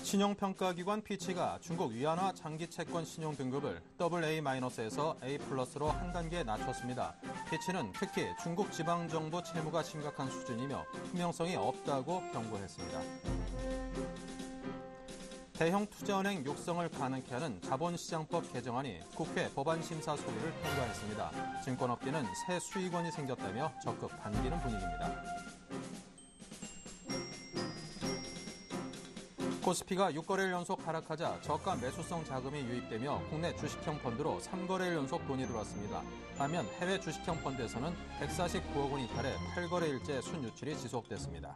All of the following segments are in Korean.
신용평가기관 피치가 중국 위안화 장기 채권 신용 등급을 AA-에서 A+로 한 단계 낮췄습니다. 피치는 특히 중국 지방정부 채무가 심각한 수준이며 투명성이 없다고 경고했습니다. 대형 투자은행 육성을 가능케 하는 자본시장법 개정안이 국회 법안심사 소위를 통과했습니다. 증권업계는 새 수익원이 생겼다며 적극 반기는 분위기입니다. 코스피가 6거래일 연속 하락하자 저가 매수성 자금이 유입되며 국내 주식형 펀드로 3거래일 연속 돈이 들어왔습니다. 반면 해외 주식형 펀드에서는 149억 원이 달해 8거래일째 순유출이 지속됐습니다.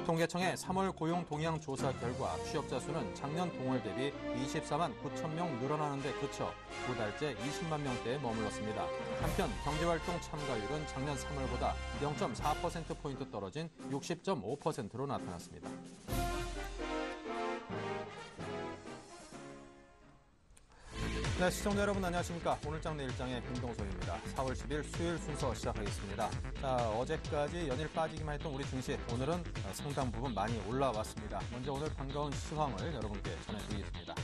통계청의 3월 고용 동향 조사 결과 취업자 수는 작년 동월 대비 24만 9천 명 늘어나는 데 그쳐 두 달째 20만 명대에 머물렀습니다. 한편 경제활동 참가율은 작년 3월보다 0.4%포인트 떨어진 60.5%로 나타났습니다. 네, 시청자 여러분 안녕하십니까. 오늘장 내일장의 김동석입니다. 4월 10일 수요일 순서 시작하겠습니다. 자, 어제까지 연일 빠지기만 했던 우리 증시, 오늘은 상당 부분 많이 올라왔습니다. 먼저 오늘 반가운 시황을 여러분께 전해드리겠습니다.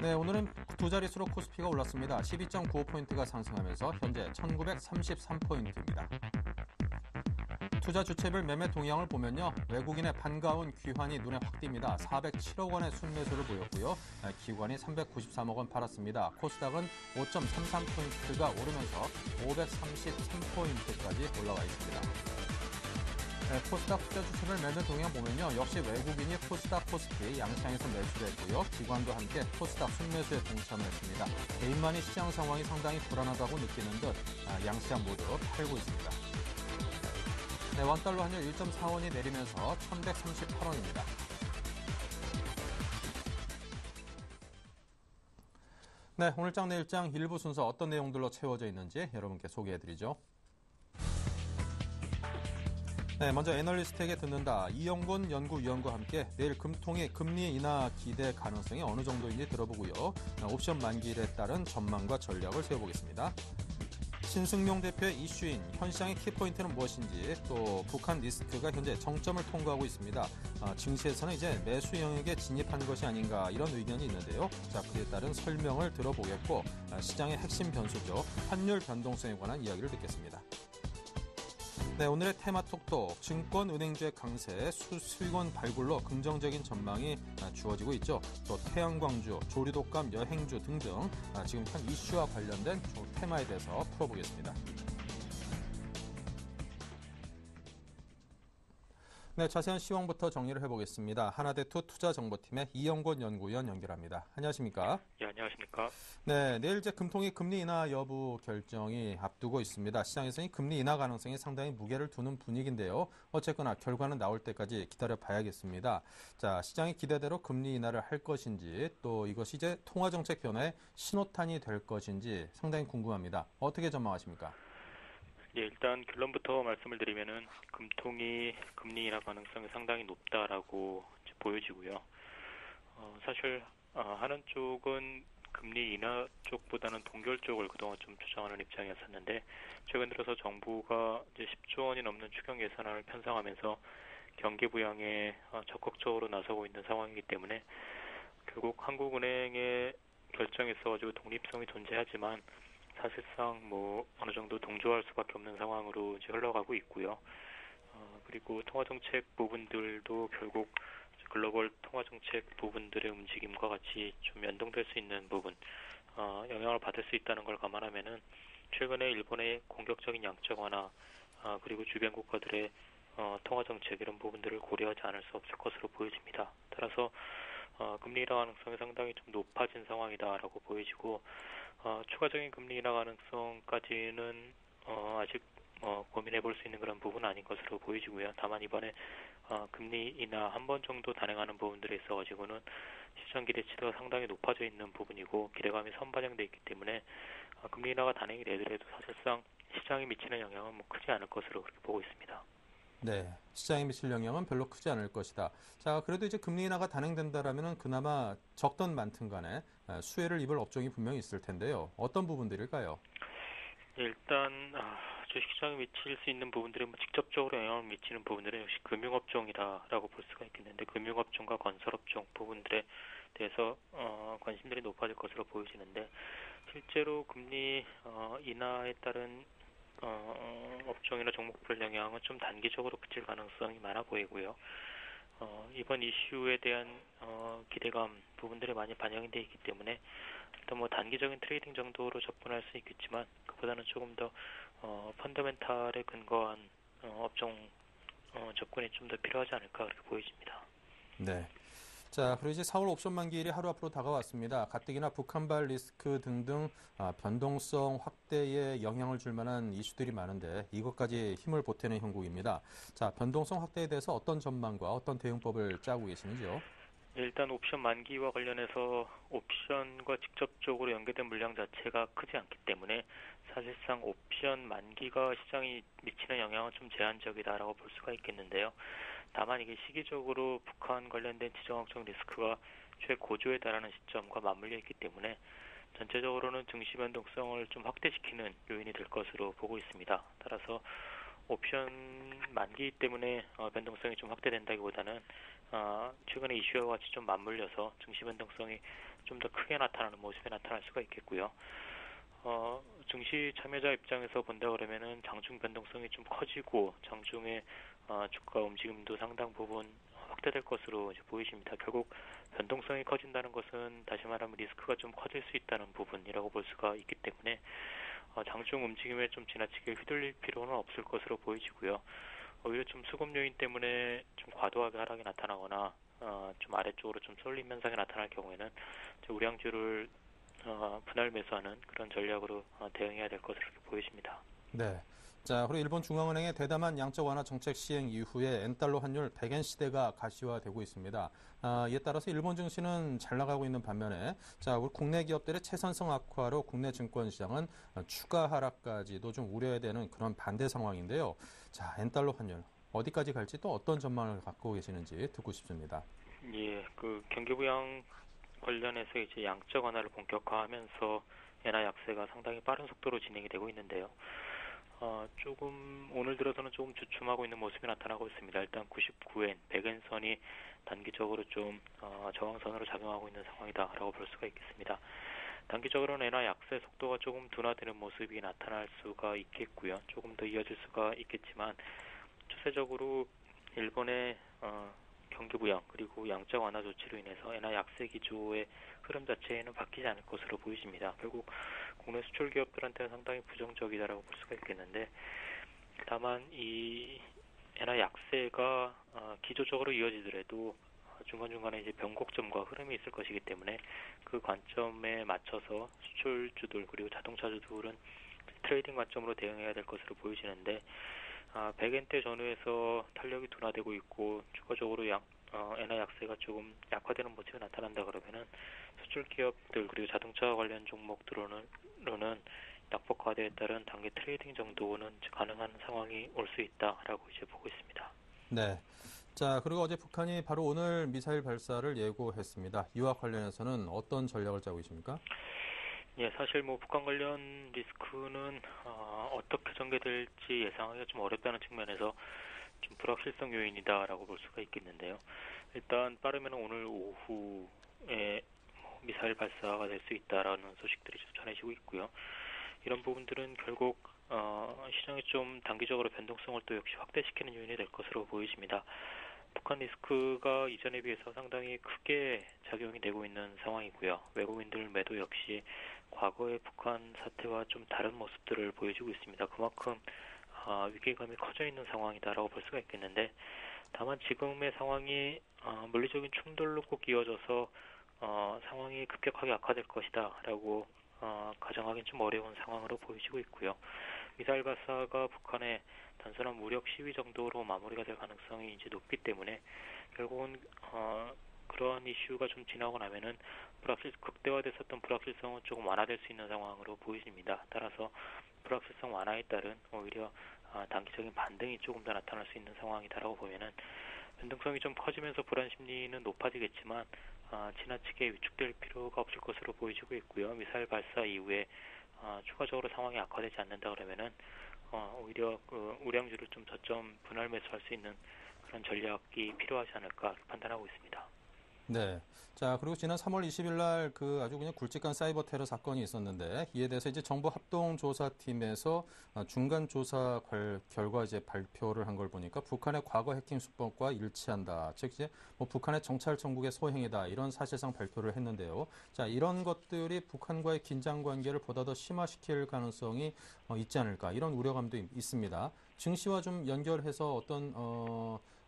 네, 오늘은 두 자릿수로 코스피가 올랐습니다. 12.95포인트가 상승하면서 현재 1933포인트입니다. 투자 주체별 매매 동향을 보면요. 외국인의 반가운 귀환이 눈에 확 띕니다. 407억 원의 순매수를 보였고요. 기관이 393억 원 팔았습니다. 코스닥은 5.33포인트가 오르면서 533포인트까지 올라와 있습니다. 코스닥 투자 주체별 매매 동향 보면요. 역시 외국인이 코스닥, 코스피 양시장에서 매수를 했고요. 기관도 함께 코스닥 순매수에 동참을 했습니다. 개인만이 시장 상황이 상당히 불안하다고 느끼는 듯 양시장 모두 팔고 있습니다. 네, 원달러 환율 1.4원이 내리면서 1,138원입니다. 네, 오늘장 내일장 일부 순서 어떤 내용들로 채워져 있는지 여러분께 소개해드리죠. 네, 먼저 애널리스트에게 듣는다. 이영곤 연구위원과 함께 내일 금통위 금리 인하 기대 가능성이 어느 정도인지 들어보고요. 옵션 만기일에 따른 전망과 전략을 세워보겠습니다. 신승용 대표의 이슈인 현 시장의 키포인트는 무엇인지, 또 북한 리스크가 현재 정점을 통과하고 있습니다. 증시에서는 이제 매수 영역에 진입한 것이 아닌가 이런 의견이 있는데요. 자, 그에 따른 설명을 들어보겠고 시장의 핵심 변수죠. 환율 변동성에 관한 이야기를 듣겠습니다. 네, 오늘의 테마 톡톡, 증권은행제 강세, 수익원 발굴로 긍정적인 전망이 주어지고 있죠. 또 태양광주, 조류독감, 여행주 등등 지금 현 이슈와 관련된 테마에 대해서 풀어보겠습니다. 네, 자세한 시황부터 정리를 해보겠습니다. 하나대투 투자정보팀의 이영곤 연구위원 연결합니다. 안녕하십니까? 네, 안녕하십니까? 네, 내일 이제 금통위 금리 인하 여부 결정이 앞두고 있습니다. 시장에서는 금리 인하 가능성이 상당히 무게를 두는 분위기인데요. 어쨌거나 결과는 나올 때까지 기다려 봐야겠습니다. 자, 시장의 기대대로 금리 인하를 할 것인지, 또 이것이 이제 통화정책 변화의 신호탄이 될 것인지 상당히 궁금합니다. 어떻게 전망하십니까? 예, 일단 결론부터 말씀을 드리면은 금통위 금리 인하 가능성이 상당히 높다라고 보여지고요. 사실 하는 쪽은 금리 인하 쪽보다는 동결 쪽을 그동안 좀 주장하는 입장이었었는데, 최근 들어서 정부가 이제 10조 원이 넘는 추경 예산안을 편성하면서 경기 부양에 적극적으로 나서고 있는 상황이기 때문에 결국 한국은행의 결정에 있어가지고 독립성이 존재하지만 사실상 어느 정도 동조할 수밖에 없는 상황으로 이제 흘러가고 있고요. 그리고 통화정책 부분들도 결국 글로벌 통화정책 부분들의 움직임과 같이 좀 연동될 수 있는 부분, 영향을 받을 수 있다는 걸 감안하면은 최근에 일본의 공격적인 양적 완화, 그리고 주변 국가들의 통화정책 이런 부분들을 고려하지 않을 수 없을 것으로 보여집니다. 따라서 금리 인하 가능성이 상당히 좀 높아진 상황이다라고 보여지고, 추가적인 금리 인하 가능성까지는 아직 고민해 볼 수 있는 그런 부분은 아닌 것으로 보여지고요. 다만 이번에 금리 인하 한 번 정도 단행하는 부분들에 있어가지고는 시장 기대치가 상당히 높아져 있는 부분이고 기대감이 선반영돼 있기 때문에 금리 인하가 단행이 되더라도 사실상 시장에 미치는 영향은 크지 않을 것으로 그렇게 보고 있습니다. 네, 시장에 미칠 영향은 별로 크지 않을 것이다. 자, 그래도 이제 금리 인하가 단행된다라면은 그나마 적던 많든 간에 수혜를 입을 업종이 분명히 있을 텐데요. 어떤 부분들일까요? 일단 주식시장에 미칠 수 있는 부분들이 직접적으로 영향을 미치는 부분들은 역시 금융업종이다라고 볼 수가 있겠는데 금융업종과 건설업종 부분들에 대해서 관심들이 높아질 것으로 보여지는데 실제로 금리 인하에 따른 업종이나 종목별 영향은 좀 단기적으로 그칠 가능성이 많아 보이고요. 이번 이슈에 대한 기대감 부분들이 많이 반영이 되어 있기 때문에 일단 뭐 단기적인 트레이딩 정도로 접근할 수 있겠지만 그보다는 조금 더 펀더멘탈에 근거한 업종 접근이 좀 더 필요하지 않을까 그렇게 보여집니다. 네. 자, 그리고 이제 4월 옵션 만기일이 하루 앞으로 다가왔습니다. 가뜩이나 북한발 리스크 등등 변동성 확대에 영향을 줄 만한 이슈들이 많은데 이것까지 힘을 보태는 형국입니다. 자, 변동성 확대에 대해서 어떤 전망과 어떤 대응법을 짜고 계시는지요? 일단 옵션 만기와 관련해서 옵션과 직접적으로 연계된 물량 자체가 크지 않기 때문에 사실상 옵션 만기가 시장이 미치는 영향은 좀 제한적이다라고 볼 수가 있겠는데요. 다만 이게 시기적으로 북한 관련된 지정학적 리스크가 최고조에 달하는 시점과 맞물려 있기 때문에 전체적으로는 증시 변동성을 좀 확대시키는 요인이 될 것으로 보고 있습니다. 따라서 옵션 만기 때문에 변동성이 좀 확대된다기보다는 최근의 이슈와 같이 좀 맞물려서 증시 변동성이 좀 더 크게 나타나는 모습이 나타날 수가 있겠고요. 증시 참여자 입장에서 본다 그러면은 장중 변동성이 좀 커지고 장중에 주가 움직임도 상당 부분 확대될 것으로 이제 보이십니다. 결국 변동성이 커진다는 것은 다시 말하면 리스크가 좀 커질 수 있다는 부분이라고 볼 수가 있기 때문에 장중 움직임에 좀 지나치게 휘둘릴 필요는 없을 것으로 보이지고요. 오히려 좀 수급 요인 때문에 좀 과도하게 하락이 나타나거나 좀 아래쪽으로 좀 쏠림 현상이 나타날 경우에는 우량주를 분할 매수하는 그런 전략으로 대응해야 될 것으로 이렇게 보여집니다. 네. 자, 그리고 일본 중앙은행의 대담한 양적 완화 정책 시행 이후에 엔달러 환율 100엔 시대가 가시화되고 있습니다. 이에 따라서 일본 증시는 잘 나가고 있는 반면에 자, 우리 국내 기업들의 채선성 악화로 국내 증권 시장은 추가 하락까지도 좀 우려해야 되는 그런 반대 상황인데요. 자, 엔달러 환율 어디까지 갈지 또 어떤 전망을 갖고 계시는지 듣고 싶습니다. 예, 그 경기 부양 관련해서 이제 양적 완화를 본격화하면서 엔화 약세가 상당히 빠른 속도로 진행이 되고 있는데요. 조금 오늘 들어서는 조금 주춤하고 있는 모습이 나타나고 있습니다. 일단 99엔, 100엔 선이 단기적으로 좀 저항선으로 작용하고 있는 상황이다라고 볼 수가 있겠습니다. 단기적으로는 엔화 약세 속도가 조금 둔화되는 모습이 나타날 수가 있겠고요. 조금 더 이어질 수가 있겠지만 추세적으로 일본의 경기 부양 그리고 양적 완화 조치로 인해서 엔화 약세 기조의 흐름 자체에는 바뀌지 않을 것으로 보이십니다. 결국 국내 수출 기업들한테는 상당히 부정적이다라고 볼 수가 있겠는데 다만 이 엔화 약세가 기조적으로 이어지더라도 중간중간에 이제 변곡점과 흐름이 있을 것이기 때문에 그 관점에 맞춰서 수출주들 그리고 자동차주들은 트레이딩 관점으로 대응해야 될 것으로 보여지는데 100엔대 전후에서 탄력이 둔화되고 있고 추가적으로 엔화 약세가 조금 약화되는 모습이 나타난다 그러면은 수출 기업들 그리고 자동차 관련 종목들로는 약폭화에 따른 단기 트레이딩 정도는 가능한 상황이 올 수 있다라고 이제 보고 있습니다. 네. 자, 그리고 어제 북한이 바로 오늘 미사일 발사를 예고했습니다. 이와 관련해서는 어떤 전략을 짜고 계십니까? 예, 사실 뭐 북한 관련 리스크는 어떻게 전개될지 예상하기가 좀 어렵다는 측면에서 좀 불확실성 요인이다라고 볼 수가 있겠는데요. 일단 빠르면 오늘 오후에 미사일 발사가 될 수 있다라는 소식들이 좀 전해지고 있고요. 이런 부분들은 결국 시장에 좀 단기적으로 변동성을 또 역시 확대시키는 요인이 될 것으로 보여집니다. 북한 리스크가 이전에 비해서 상당히 크게 작용이 되고 있는 상황이고요. 외국인들 매도 역시 과거의 북한 사태와 좀 다른 모습들을 보여주고 있습니다. 그만큼 위기감이 커져 있는 상황이다라고 볼 수가 있겠는데 다만 지금의 상황이 물리적인 충돌로 꼭 이어져서 상황이 급격하게 악화될 것이다라고 가정하기는 좀 어려운 상황으로 보여지고 있고요. 미사일 발사가 북한의 단순한 무력 시위 정도로 마무리가 될 가능성이 이제 높기 때문에 결국은 그러한 이슈가 좀 지나고 나면은 극대화됐었던 불확실성은 조금 완화될 수 있는 상황으로 보여집니다. 따라서 불확실성 완화에 따른 오히려 단기적인 반등이 조금 더 나타날 수 있는 상황이다라고 보면은 변동성이 좀 커지면서 불안 심리는 높아지겠지만 지나치게 위축될 필요가 없을 것으로 보여지고 있고요. 미사일 발사 이후에 추가적으로 상황이 악화되지 않는다 그러면은 오히려 그 우량주를 좀 저점 분할 매수할 수 있는 그런 전략이 필요하지 않을까 판단하고 있습니다. 네. 자, 그리고 지난 3월 20일 날 그 아주 그냥 굵직한 사이버 테러 사건이 있었는데 이에 대해서 이제 정부 합동조사팀에서 중간 조사 결과 이제 발표를 한 걸 보니까 북한의 과거 해킹 수법과 일치한다. 즉 이제 뭐 북한의 정찰 정국의 소행이다. 이런 사실상 발표를 했는데요. 자, 이런 것들이 북한과의 긴장 관계를 보다 더 심화시킬 가능성이 있지 않을까. 이런 우려감도 있습니다. 증시와 좀 연결해서 어떤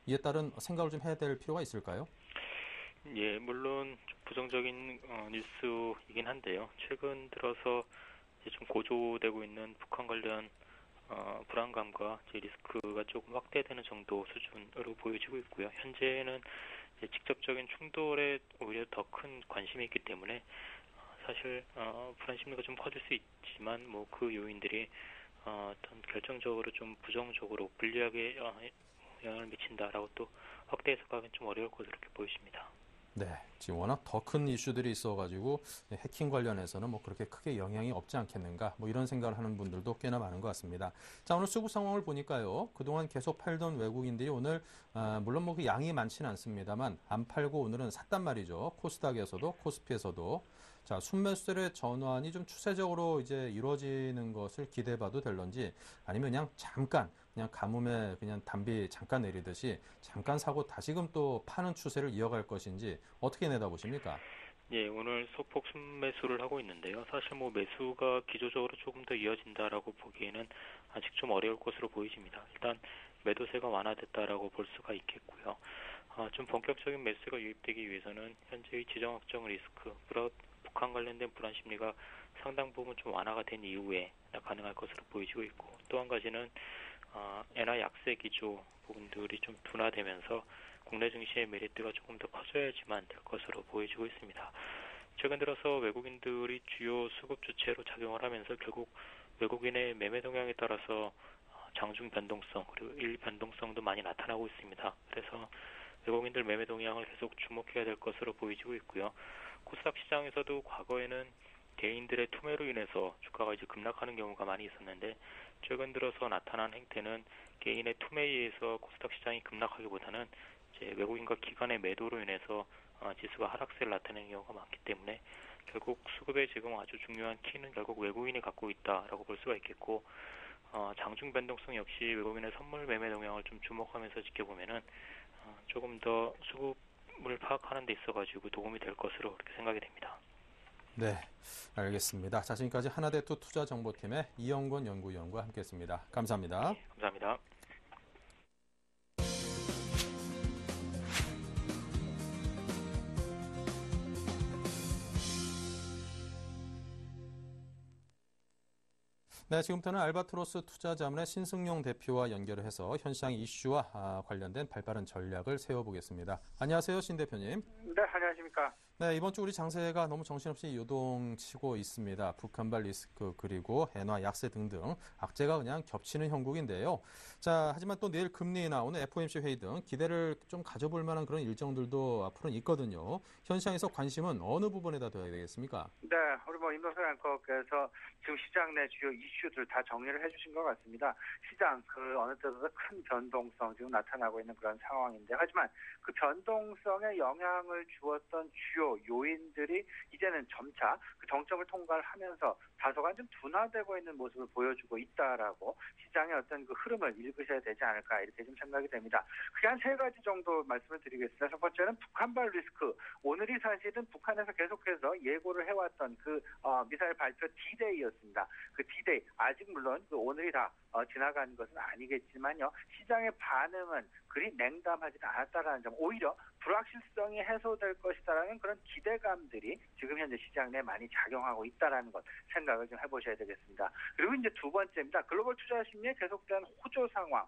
이에 따른 생각을 좀 해야 될 필요가 있을까요? 예, 물론 좀 부정적인 뉴스이긴 한데요. 최근 들어서 이제 좀 고조되고 있는 북한 관련 불안감과 이제 리스크가 조금 확대되는 정도 수준으로 보여지고 있고요. 현재는 이제 직접적인 충돌에 오히려 더 큰 관심이 있기 때문에 사실 불안 심리가 좀 커질 수 있지만 뭐 그 요인들이 어떤 결정적으로 좀 부정적으로 불리하게 영향을 미친다라고 또 확대 해석하기는 좀 어려울 것으로 이렇게 보여집니다. 네, 지금 워낙 더 큰 이슈들이 있어가지고 해킹 관련해서는 뭐 그렇게 크게 영향이 없지 않겠는가 뭐 이런 생각을 하는 분들도 꽤나 많은 것 같습니다. 자, 오늘 수급 상황을 보니까요. 그동안 계속 팔던 외국인들이 오늘 물론 뭐 그 양이 많지는 않습니다만 안 팔고 오늘은 샀단 말이죠. 코스닥에서도 코스피에서도. 자, 순매수들의 전환이 좀 추세적으로 이제 이루어지는 것을 기대해봐도 될런지 아니면 그냥 잠깐 그냥 가뭄에 그냥 담비 잠깐 내리듯이 잠깐 사고 다시금 또 파는 추세를 이어갈 것인지 어떻게 내다보십니까? 예, 오늘 소폭 순매수를 하고 있는데요. 사실 뭐 매수가 기조적으로 조금 더 이어진다라고 보기에는 아직 좀 어려울 것으로 보여집니다. 일단 매도세가 완화됐다라고 볼 수가 있겠고요. 좀 본격적인 매수가 유입되기 위해서는 현재의 지정 확정 리스크, 북한 관련된 불안 심리가 상당 부분 좀 완화가 된 이후에 가능할 것으로 보여지고 있고 또 한 가지는 엔화 약세 기조 부분들이 좀 둔화되면서 국내 증시의 메리트가 조금 더 커져야지만 될 것으로 보여지고 있습니다. 최근 들어서 외국인들이 주요 수급 주체로 작용을 하면서 결국 외국인의 매매 동향에 따라서 장중 변동성 그리고 일 변동성도 많이 나타나고 있습니다. 그래서 외국인들 매매 동향을 계속 주목해야 될 것으로 보여지고 있고요. 코스닥 시장에서도 과거에는 개인들의 투매로 인해서 주가가 이제 급락하는 경우가 많이 있었는데 최근 들어서 나타난 행태는 개인의 투매에 의해서 코스닥 시장이 급락하기보다는 이제 외국인과 기관의 매도로 인해서 지수가 하락세를 나타내는 경우가 많기 때문에 결국 수급의 지금 아주 중요한 키는 결국 외국인이 갖고 있다라고 볼 수가 있겠고 장중 변동성 역시 외국인의 선물 매매 동향을 좀 주목하면서 지켜보면은 조금 더 수급을 파악하는 데 있어가지고 도움이 될 것으로 그렇게 생각이 됩니다. 네, 알겠습니다. 자, 지금까지 하나대투 투자정보팀의 이영권 연구위원과 함께했습니다. 감사합니다. 네, 감사합니다. 네, 지금부터는 알바트로스 투자자문의 신승용 대표와 연결을 해서 현시장 이슈와 관련된 발빠른 전략을 세워보겠습니다. 안녕하세요, 신 대표님. 네, 안녕하십니까. 네, 이번 주 우리 장세가 너무 정신없이 요동치고 있습니다. 북한발 리스크 그리고 엔화 약세 등등 악재가 그냥 겹치는 형국인데요. 자, 하지만 또 내일 금리 인하, 오늘 FOMC 회의 등 기대를 좀 가져볼 만한 그런 일정들도 앞으로는 있거든요. 현시장에서 관심은 어느 부분에다 둬야 되겠습니까? 네, 우리 임동석 앵커께서 지금 시장 내 주요 이슈들 다 정리를 해주신 것 같습니다. 시장 어느 때보다 큰 변동성 지금 나타나고 있는 그런 상황인데, 하지만 그 변동성에 영향을 주었던 주요 요인들이 이제는 점차 그 정점을 통과하면서 다소간 좀 둔화되고 있는 모습을 보여주고 있다라고 시장의 어떤 그 흐름을 읽으셔야 되지 않을까 이렇게 좀 생각이 됩니다. 그게 한 세 가지 정도 말씀을 드리겠습니다. 첫 번째는 북한발 리스크. 오늘이 사실은 북한에서 계속해서 예고를 해왔던 그 미사일 발표 D-Day였습니다. 그 D-Day 아직 물론 그 오늘이 다 지나간 것은 아니겠지만요. 시장의 반응은 그리 냉담하지 않았다라는 점, 오히려 불확실성이 해소될 것이다라는 그런 기대감들이 지금 현재 시장 내에 많이 작용하고 있다라는 것 생각을 좀 해보셔야 되겠습니다. 그리고 이제 두 번째입니다. 글로벌 투자 심리에 계속된 호조 상황.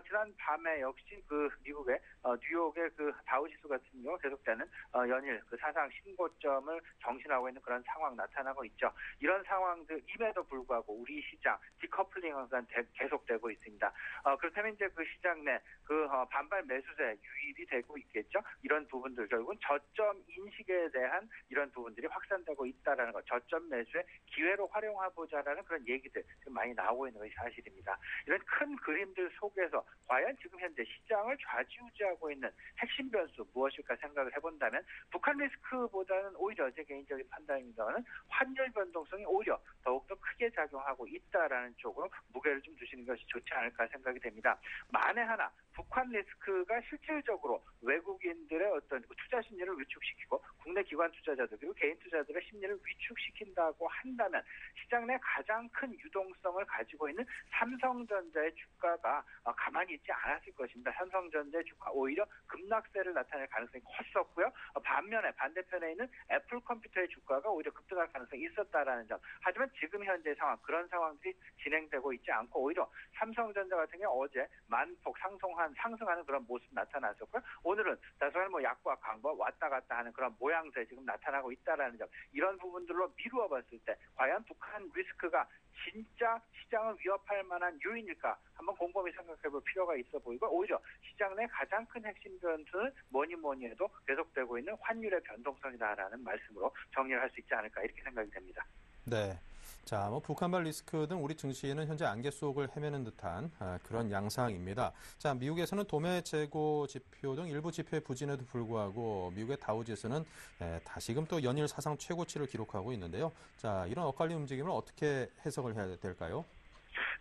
지난 밤에 역시 그 미국의 뉴욕의 그 다우지수 같은 경우 계속되는 연일 그 사상 신고점을 정신하고 있는 그런 상황 나타나고 있죠. 이런 상황들임에도 불구하고 우리 시장 디커플링은 계속되고 있습니다. 그렇다면 이제 그 시장 내 그 반발 매수세 유입이 되고 있겠죠. 이런 부분들 결국은 저점 인식에 대한 이런 부분들이 확산되고 있다라는 것, 저점 매수의 기회로 활용해보자라는 그런 얘기들 지금 많이 나오고 있는 것이 사실입니다. 이런 큰 그림들 속에서 과연 지금 현재 시장을 좌지우지하고 있는 핵심 변수 무엇일까 생각을 해본다면 북한 리스크보다는 오히려 제 개인적인 판단입니다만 환율 변동성이 오히려 더욱더 크게 작용하고 있다라는 쪽으로 무게를 좀 두시는 것이 좋지 않을까 생각이 됩니다. 만에 하나 북한 리스크가 실질적으로 외국인들의 어떤 투자 심리를 위축시키고 국내 기관 투자자들 그리고 개인 투자들의 심리를 위축시킨다고 한다면 시장 내 가장 큰 유동성을 가지고 있는 삼성전자의 주가가 가만히 있지 않았을 것입니다. 삼성전자의 주가 오히려 급락세를 나타낼 가능성이 컸었고요. 반대편에 있는 애플 컴퓨터의 주가가 오히려 급등할 가능성이 있었다라는 점. 하지만 지금 현재 상황 그런 상황들이 진행되고 있지 않고 오히려 삼성전자 같은 경우 어제 만폭 상승하는 그런 모습 나타났었고요. 오늘은 다소한 약과 강보 왔다 갔다 하는 그런 모양새 지금 나타나고 있다라는 점. 이런 부분들로 미루어 봤을 때 과연 북한 리스크가 진짜 시장을 위협할 만한 요인일까 한번 곰곰이 생각해볼 필요가 있어 보이고 오히려 시장 내 가장 큰 핵심 변수는 뭐니 해도 계속되고 있는 환율의 변동성이다라는 말씀으로 정리를 할 수 있지 않을까 이렇게 생각이 됩니다. 네. 자, 북한발 리스크 등 우리 증시는 현재 안개 속을 헤매는 듯한 그런 양상입니다. 자, 미국에서는 도매 재고 지표 등 일부 지표의 부진에도 불구하고 미국의 다우지수는 다시금 또 연일 사상 최고치를 기록하고 있는데요. 자, 이런 엇갈린 움직임을 어떻게 해석을 해야 될까요?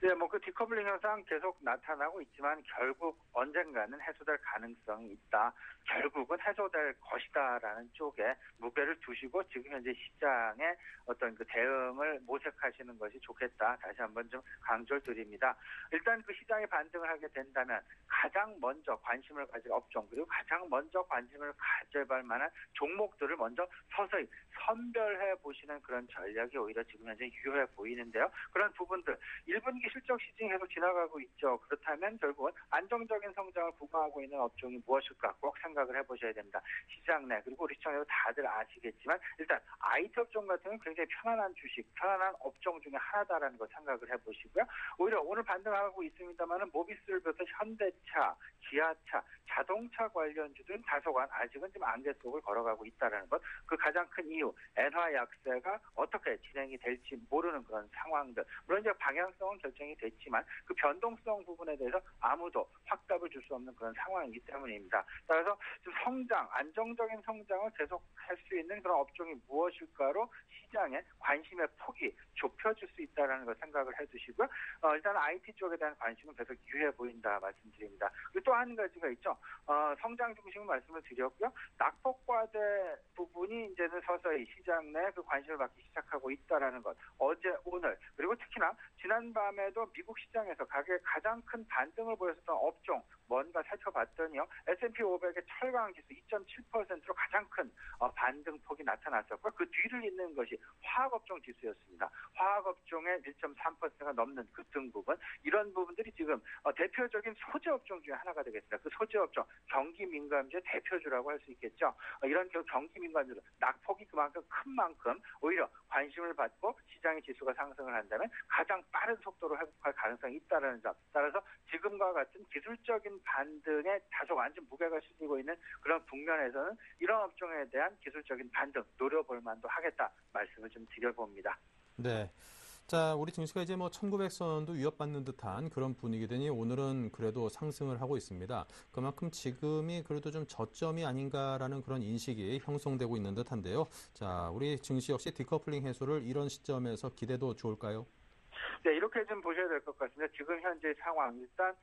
네, 그 디커플링 현상 계속 나타나고 있지만 결국 언젠가는 해소될 가능성이 있다. 결국은 해소될 것이다라는 쪽에 무게를 두시고 지금 현재 시장의 어떤 그 대응을 모색하시는 것이 좋겠다. 다시 한번 좀 강조를 드립니다. 일단 그 시장이 반등을 하게 된다면 가장 먼저 관심을 가질 업종 그리고 가장 먼저 관심을 가져볼 만한 종목들을 먼저 서서히 선별해 보시는 그런 전략이 오히려 지금 현재 유효해 보이는데요. 그런 부분들 1분기 실적 시즌이 계속 지나가고 있죠. 그렇다면 결국은 안정적인 성장을 구가하고 있는 업종이 무엇일까 꼭 생각을 해보셔야 됩니다. 시장 내 그리고 우리 시청에도 다들 아시겠지만 일단 IT 업종 같은 경우는 굉장히 편안한 주식, 편안한 업종 중에 하나다라는 거 생각을 해보시고요. 오히려 오늘 반등하고 있습니다만은 모비스를 비롯해 현대차, 기아차, 자동차 관련주들은 다소간 아직은 좀 안개 속을 걸어가고 있다는 것. 그 가장 큰 이유, 엔화 약세가 어떻게 진행이 될지 모르는 그런 상황들. 물론 이제 방향성은 결정이 됐지만 그 변동성 부분에 대해서 아무도 확답을 줄 수 없는 그런 상황이기 때문입니다. 따라서 좀 안정적인 성장을 계속할 수 있는 그런 업종이 무엇일까로 시장의 관심의 폭이 좁혀질 수 있다는 걸 생각을 해두시고요. 일단 IT 쪽에 대한 관심은 계속 유효해 보인다 말씀드립니다. 그리고 또 한 가지가 있죠. 성장 중심을 말씀을 드렸고요. 낙폭과대 부분이 이제는 서서히 시장 내 그 관심을 받기 시작하고 있다라는 것. 어제, 오늘 그리고 특히나 지난밤에도 미국 시장에서 가장 큰 반등을 보였었던 업종 뭔가 살펴봤더니요. S&P 500의 철강 지수 2.7%로 가장 큰 반등폭이 나타났었고 그 뒤를 잇는 것이 화학업종 지수였습니다. 화학업종의 1.3%가 넘는 급등 부분 이런 부분들이 지금 대표적인 소재업종 중에 하나가 되겠습니다. 그 소재업종 경기민감주의 대표주라고 할 수 있겠죠. 이런 경기민감주로 낙폭이 그만큼 큰 만큼 오히려 관심을 받고 시장의 지수가 상승을 한다면 가장 빠른 속도로 회복할 가능성이 있다는 점. 따라서 지금과 같은 기술적인 반등에 다소 완전 무게가 실리고 있는 그런 국면에서는 이런 업종에 대한 기술적인 반등 노려볼 만도 하겠다 말씀을 좀 드려봅니다. 네. 자, 우리 증시가 이제 1900선도 위협받는 듯한 그런 분위기더니 오늘은 그래도 상승을 하고 있습니다. 그만큼 지금이 그래도 좀 저점이 아닌가라는 그런 인식이 형성되고 있는 듯한데요. 자, 우리 증시 역시 디커플링 해소를 이런 시점에서 기대도 좋을까요? 네, 이렇게 좀 보셔야 될 것 같습니다. 지금 현재 상황 일단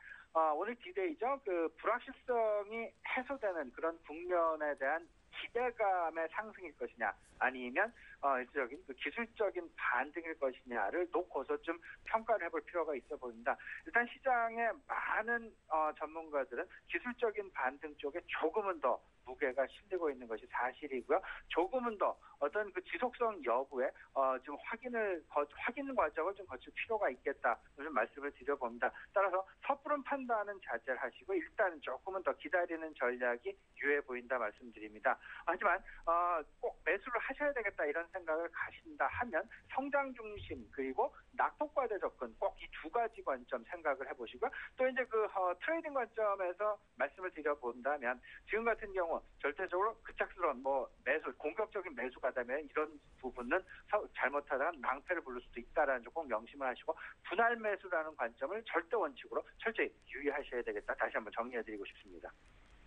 오늘 디데이죠. 그 불확실성이 해소되는 그런 국면에 대한 기대감의 상승일 것이냐 아니면 일적인 그 기술적인 반등일 것이냐를 놓고서 좀 평가를 해볼 필요가 있어 보입니다. 일단 시장의 많은 전문가들은 기술적인 반등 쪽에 조금은 더 무게가 실리고 있는 것이 사실이고요. 조금은 더 어떤 그 지속성 여부에 좀 확인 과정을 좀 거칠 필요가 있겠다. 좀 말씀을 드려봅니다. 따라서 섣부른 판단은 자제를 하시고 일단 조금은 더 기다리는 전략이 유효해 보인다 말씀드립니다. 하지만 꼭 매수를 하셔야 되겠다 이런 생각을 가신다 하면 성장 중심 그리고 낙폭과대 접근 꼭 이 두 가지 관점 생각을 해보시고요. 또 이제 그 트레이딩 관점에서 말씀을 드려본다면 지금 같은 경우 경우 절대적으로 급작스러운 매수, 공격적인 매수가 되면 이런 부분은 잘못하다가 낭패를 부를 수도 있다라는 점 꼭 명심을 하시고 분할 매수라는 관점을 절대 원칙으로 철저히 유의하셔야 되겠다. 다시 한번 정리해드리고 싶습니다.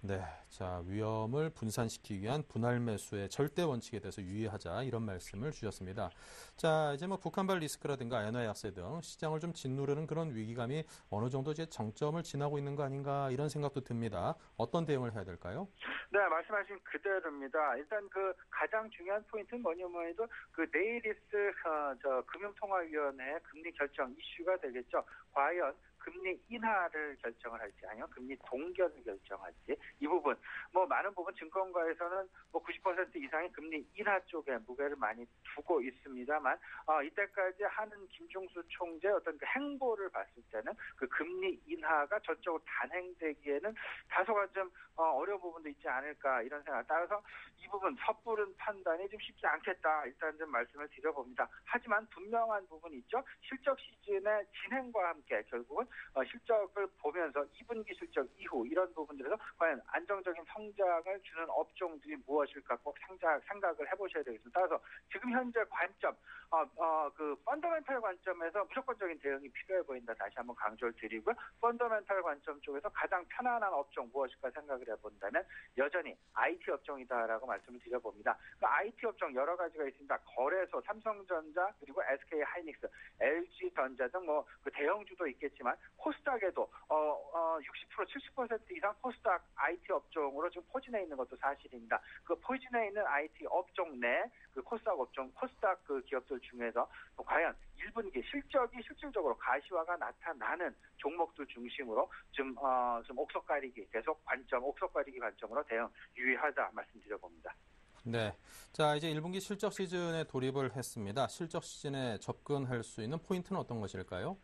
네, 자, 위험을 분산시키기 위한 분할 매수의 절대 원칙에 대해서 유의하자 이런 말씀을 주셨습니다. 자, 이제 북한발 리스크라든가 엔화 약세 등 시장을 좀 짓누르는 그런 위기감이 어느 정도 이제 정점을 지나고 있는 거 아닌가 이런 생각도 듭니다. 어떤 대응을 해야 될까요? 네, 말씀하신 그대로입니다. 일단 가장 중요한 포인트는 뭐냐면도 네이리스 금융통화위원회 금리 결정 이슈가 되겠죠. 과연 금리 인하를 결정을 할지 아니면 금리 동결을 결정할지 이 부분 많은 부분 증권가에서는 90% 이상의 금리 인하 쪽에 무게를 많이 두고 있습니다만 이때까지 하는 김종수 총재 어떤 행보를 봤을 때는 금리 인하가 전적으로 단행되기에는 다소간 좀 어려운 부분도 있지 않을까 이런 생각. 따라서 이 부분 섣부른 판단이 좀 쉽지 않겠다 일단 좀 말씀을 드려봅니다. 하지만 분명한 부분이 있죠. 실적 시즌의 진행과 함께 결국은 실적을 보면서 2분기 실적 이후 이런 부분들에서 과연 안정적인 성장을 주는 업종들이 무엇일까 꼭 생각을 해보셔야 되겠습니다. 따라서 지금 현재 관점, 펀더멘탈 관점에서 무조건적인 대응이 필요해 보인다. 다시 한번 강조를 드리고요. 펀더멘탈 관점 쪽에서 가장 편안한 업종 무엇일까 생각을 해본다면 여전히 IT 업종이다라고 말씀을 드려봅니다. IT 업종 여러 가지가 있습니다. 거래소, 삼성전자 그리고 SK 하이닉스, LG 전자 등 대형주도 있겠지만 코스닥에도 60% 70% 이상 코스닥 IT 업종으로 지금 포진해 있는 것도 사실입니다. 포진해 있는 IT 업종 내 코스닥 업종, 코스닥 기업들 중에서 과연 1분기 실적이 실질적으로 가시화가 나타나는 종목들 중심으로 좀 옥석 가리기 관점으로 대응 유의하자 말씀드려봅니다. 네. 자, 이제 1분기 실적 시즌에 돌입을 했습니다. 실적 시즌에 접근할 수 있는 포인트는 어떤 것일까요?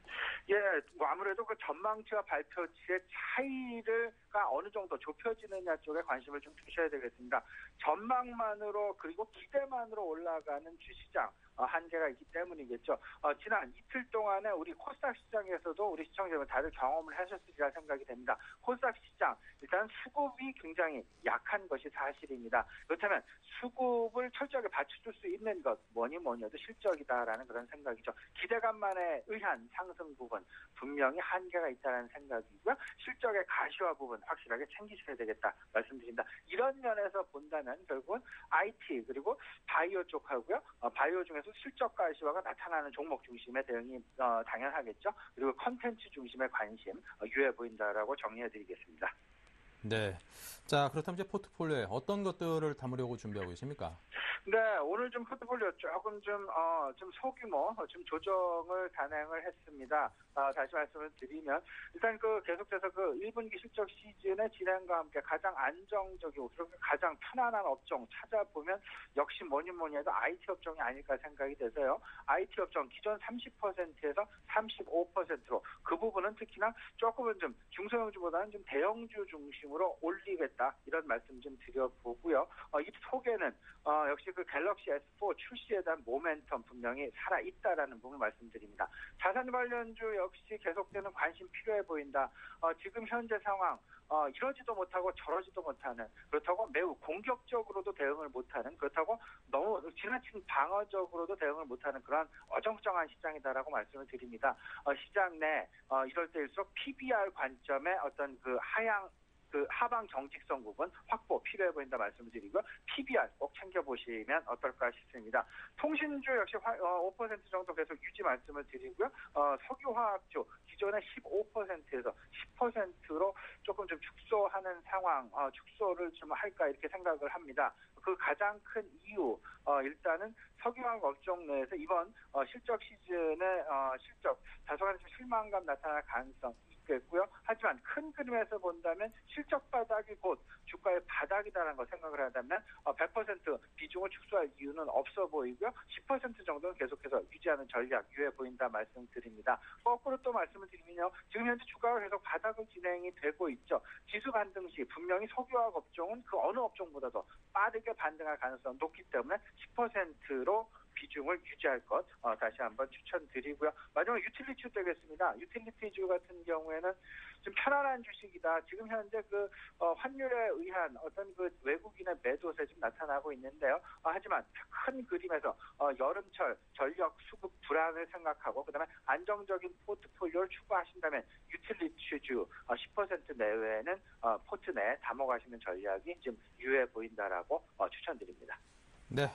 예, 아무래도 전망치와 발표치의 차이가 어느 정도 좁혀지느냐 쪽에 관심을 좀 두셔야 되겠습니다. 전망만으로 그리고 기대만으로 올라가는 주시장 한계가 있기 때문이겠죠. 지난 이틀 동안에 우리 코스닥 시장에서도 우리 시청자분 다들 경험을 하셨으리라 생각이 됩니다. 코스닥 시장 일단 수급이 굉장히 약한 것이 사실입니다. 그렇다면 수급을 철저하게 받쳐줄 수 있는 것 뭐니 해도 실적이다라는 그런 생각이죠. 기대감만에 의한 상승 부분 분명히 한계가 있다는 생각이고요. 실적의 가시화 부분 확실하게 챙기셔야 되겠다 말씀드립니다. 이런 면에서 본다면 결국은 IT 그리고 바이오 쪽하고요. 바이오 중에서 실적 가시화가 나타나는 종목 중심의 대응이 당연하겠죠. 그리고 컨텐츠 중심의 관심 유해 보인다라고 정리해드리겠습니다. 네. 자, 그렇다면 이제 포트폴리오에 어떤 것들을 담으려고 준비하고 계십니까? 네, 오늘 좀 포트폴리오 조금 좀 소규모 조정을 단행을 했습니다. 다시 말씀을 드리면 일단 계속해서 1분기 실적 시즌의 진행과 함께 가장 안정적이고 그렇게 가장 편안한 업종 찾아보면 역시 뭐니 해도 IT 업종이 아닐까 생각이 돼서요. IT 업종 기존 30%에서 35%로 그 부분은 특히나 조금은 좀 중소형주보다는 좀 대형주 중심으로 올리겠다 이런 말씀 좀 드려보고요. 이 속에는 역시 갤럭시 S4 출시에 대한 모멘텀 분명히 살아있다라는 부분 말씀드립니다. 자산 관련주 역시 계속되는 관심 필요해 보인다. 지금 현재 상황 이러지도 못하고 저러지도 못하는 그렇다고 매우 공격적으로도 대응을 못하는 그렇다고 너무 지나친 방어적으로도 대응을 못하는 그런 어정쩡한 시장이다라고 말씀을 드립니다. 시장 내 이럴 때일수록 PBR 관점의 어떤 하방 경직성 부분 확보 필요해 보인다 말씀을 드리고요. PBR 꼭 챙겨보시면 어떨까 싶습니다. 통신주 역시 5% 정도 계속 유지 말씀을 드리고요. 석유화학주 기존의 15%에서 10%로 조금 좀 축소하는 상황, 축소를 좀 할까 이렇게 생각을 합니다. 그 가장 큰 이유, 일단은 석유화학 업종 내에서 이번 실적 시즌의 실적 다소간 좀 실망감 나타날 가능성 있겠고요. 하지만 큰 그림에서 본다면 실적 바닥이 곧 주가의 바닥이다라는 걸 생각을 한다면 100% 비중을 축소할 이유는 없어 보이고요. 10% 정도는 계속해서 유지하는 전략 유해 보인다 말씀드립니다. 거꾸로 또 말씀을 드리면요. 지금 현재 주가가 계속 바닥을 진행이 되고 있죠. 지수 반등 시 분명히 석유화학 업종은 그 어느 업종보다도 빠르게 반등할 가능성이 높기 때문에 10%로 비중을 유지할 것 다시 한번 추천드리고요. 마지막 유틸리티주 되겠습니다. 유틸리티주 같은 경우에는 좀 편안한 주식이다. 지금 현재 그 환율에 의한 어떤 그 외국인의 매도세 좀 나타나고 있는데요. 하지만 큰 그림에서 여름철 전력 수급 불안을 생각하고 그다음에 안정적인 포트폴리오를 추구하신다면 유틸리티주 10% 내외는 포트 내에 담아가시는 전략이 지금 유효해 보인다라고 추천드립니다. 네.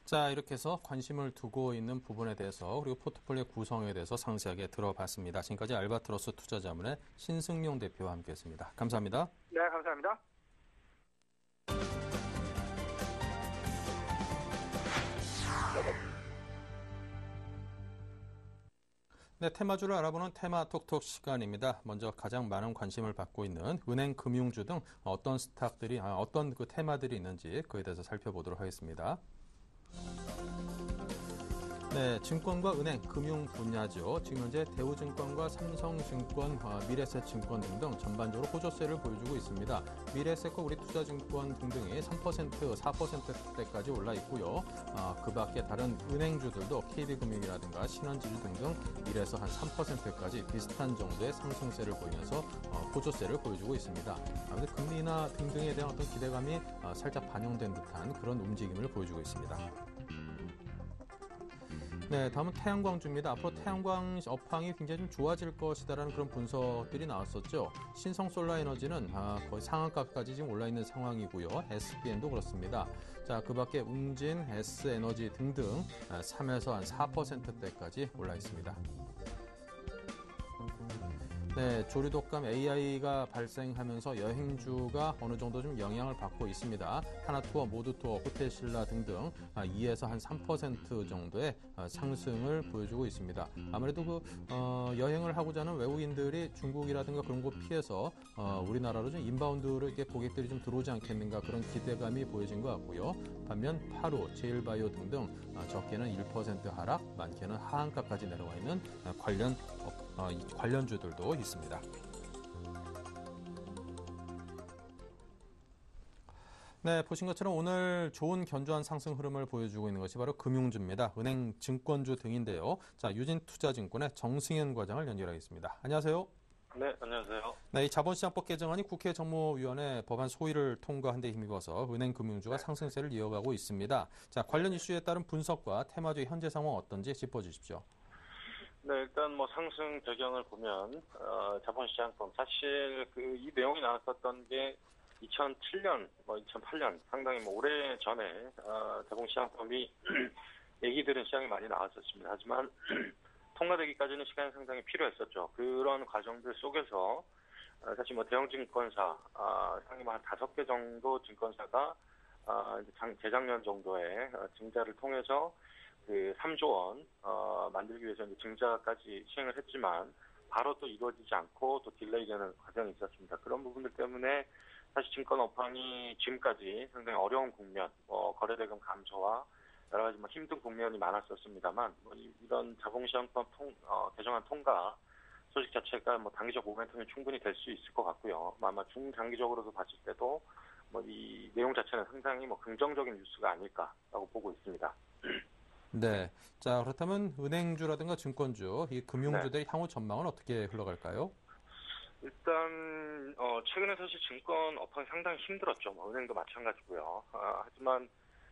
자, 이렇게 해서 관심을 두고 있는 부분에 대해서 그리고 포트폴리오 구성에 대해서 상세하게 들어봤습니다. 지금까지 알바트로스 투자자문의 신승용 대표와 함께했습니다. 감사합니다. 네, 감사합니다. 네, 테마주를 알아보는 테마톡톡 시간입니다. 먼저 가장 많은 관심을 받고 있는 은행, 금융주 등 어떤 스탁들이, 어떤 그 테마들이 있는지 그에 대해서 살펴보도록 하겠습니다. 네, 증권과 은행, 금융 분야죠. 지금 현재 대우증권과 삼성증권, 미래에셋증권 등등 전반적으로 호조세를 보여주고 있습니다. 미래에셋과 우리투자증권 등등이 3%, 4%대까지 올라 있고요. 그 밖에 다른 은행주들도 KB금융이라든가 신한지주 등등 1에서 한 3%까지 비슷한 정도의 상승세를 보이면서 호조세를 보여주고 있습니다. 아무래도 금리 인하 등등에 대한 어떤 기대감이 살짝 반영된 듯한 그런 움직임을 보여주고 있습니다. 네, 다음은 태양광주입니다. 앞으로 태양광 업황이 굉장히 좀 좋아질 것이다라는 그런 분석들이 나왔었죠. 신성솔라에너지는 거의 상한가까지 지금 올라 있는 상황이고요. SBN도 그렇습니다. 자, 그 밖에 웅진, S에너지 등등 3에서 한 4%대까지 올라 있습니다. 네, 조류독감 AI가 발생하면서 여행주가 어느 정도 좀 영향을 받고 있습니다. 하나투어, 모두투어, 호텔신라 등등 2에서 한 3% 정도의 상승을 보여주고 있습니다. 아무래도 여행을 하고자 하는 외국인들이 중국이라든가 그런 곳 피해서 우리나라로 좀 인바운드로 이렇게 고객들이 좀 들어오지 않겠는가 그런 기대감이 보여진 것 같고요. 반면 파루, 제일바이오 등등 적게는 1% 하락, 많게는 하한가까지 내려와 있는 관련주들도 있습니다. 네, 보신 것처럼 오늘 좋은 견조한 상승 흐름을 보여주고 있는 것이 바로 금융주입니다. 은행, 증권주 등인데요. 자, 유진투자증권의 정승현 과장을 연결하겠습니다. 안녕하세요. 네, 안녕하세요. 네, 이 자본시장법 개정안이 국회 정무위원회 법안 소위를 통과한 데 힘입어서 은행, 금융주가 상승세를 이어가고 있습니다. 자, 관련 이슈에 따른 분석과 테마주의 현재 상황 어떤지 짚어주십시오. 네, 일단 뭐 상승 배경을 보면 자본시장법 사실 이 내용이 나왔었던 게 2007년, 2008년 상당히 오래 전에 자본시장법이 얘기들은 시장에 많이 나왔었습니다. 하지만 통과되기까지는 시간이 상당히 필요했었죠. 그런 과정들 속에서 사실 대형 증권사 상위 한 5개 정도 증권사가 재작년 정도에 증자를 통해서 그 3조 원 만들기 위해서 이제 증자까지 시행을 했지만 바로 또 이루어지지 않고 또 딜레이되는 과정이 있었습니다. 그런 부분들 때문에 사실 증권 업황이 지금까지 상당히 어려운 국면, 거래대금 감소와 여러 가지 힘든 국면이 많았었습니다만 이런 자본시장법 개정안 통과 소식 자체가 단기적 모멘텀이 충분히 될 수 있을 것 같고요. 아마 중장기적으로도 봤을 때도 이 내용 자체는 상당히 긍정적인 뉴스가 아닐까라고 보고 있습니다. 네. 자, 그렇다면 은행주라든가 증권주, 이 금융주들의 향후 전망은 어떻게 흘러갈까요? 일단 최근에 사실 증권 업황이 상당히 힘들었죠. 은행도 마찬가지고요. 하지만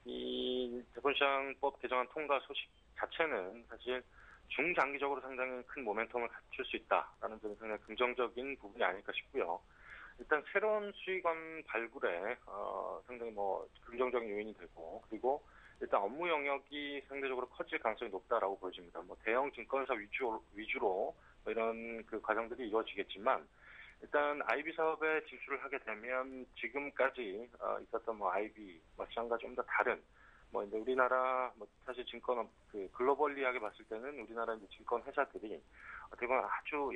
이 자본시장법 개정안 통과 소식 자체는 사실 중장기적으로 상당히 큰 모멘텀을 갖출 수 있다라는 점이 상당히 긍정적인 부분이 아닐까 싶고요. 일단 새로운 수익원 발굴에 상당히 긍정적인 요인이 되고, 그리고 일단 업무 영역이 상대적으로 커질 가능성이 높다라고 보여집니다. 대형 증권사 위주로 이런 그 과정들이 이루어지겠지만, 일단 IB 사업에 진출을 하게 되면 지금까지 있었던 IB 시장과 좀 더 다른 이제 우리나라 사실 증권 글로벌리하게 봤을 때는 우리나라 이제 증권 회사들이 어떻게 보면 아주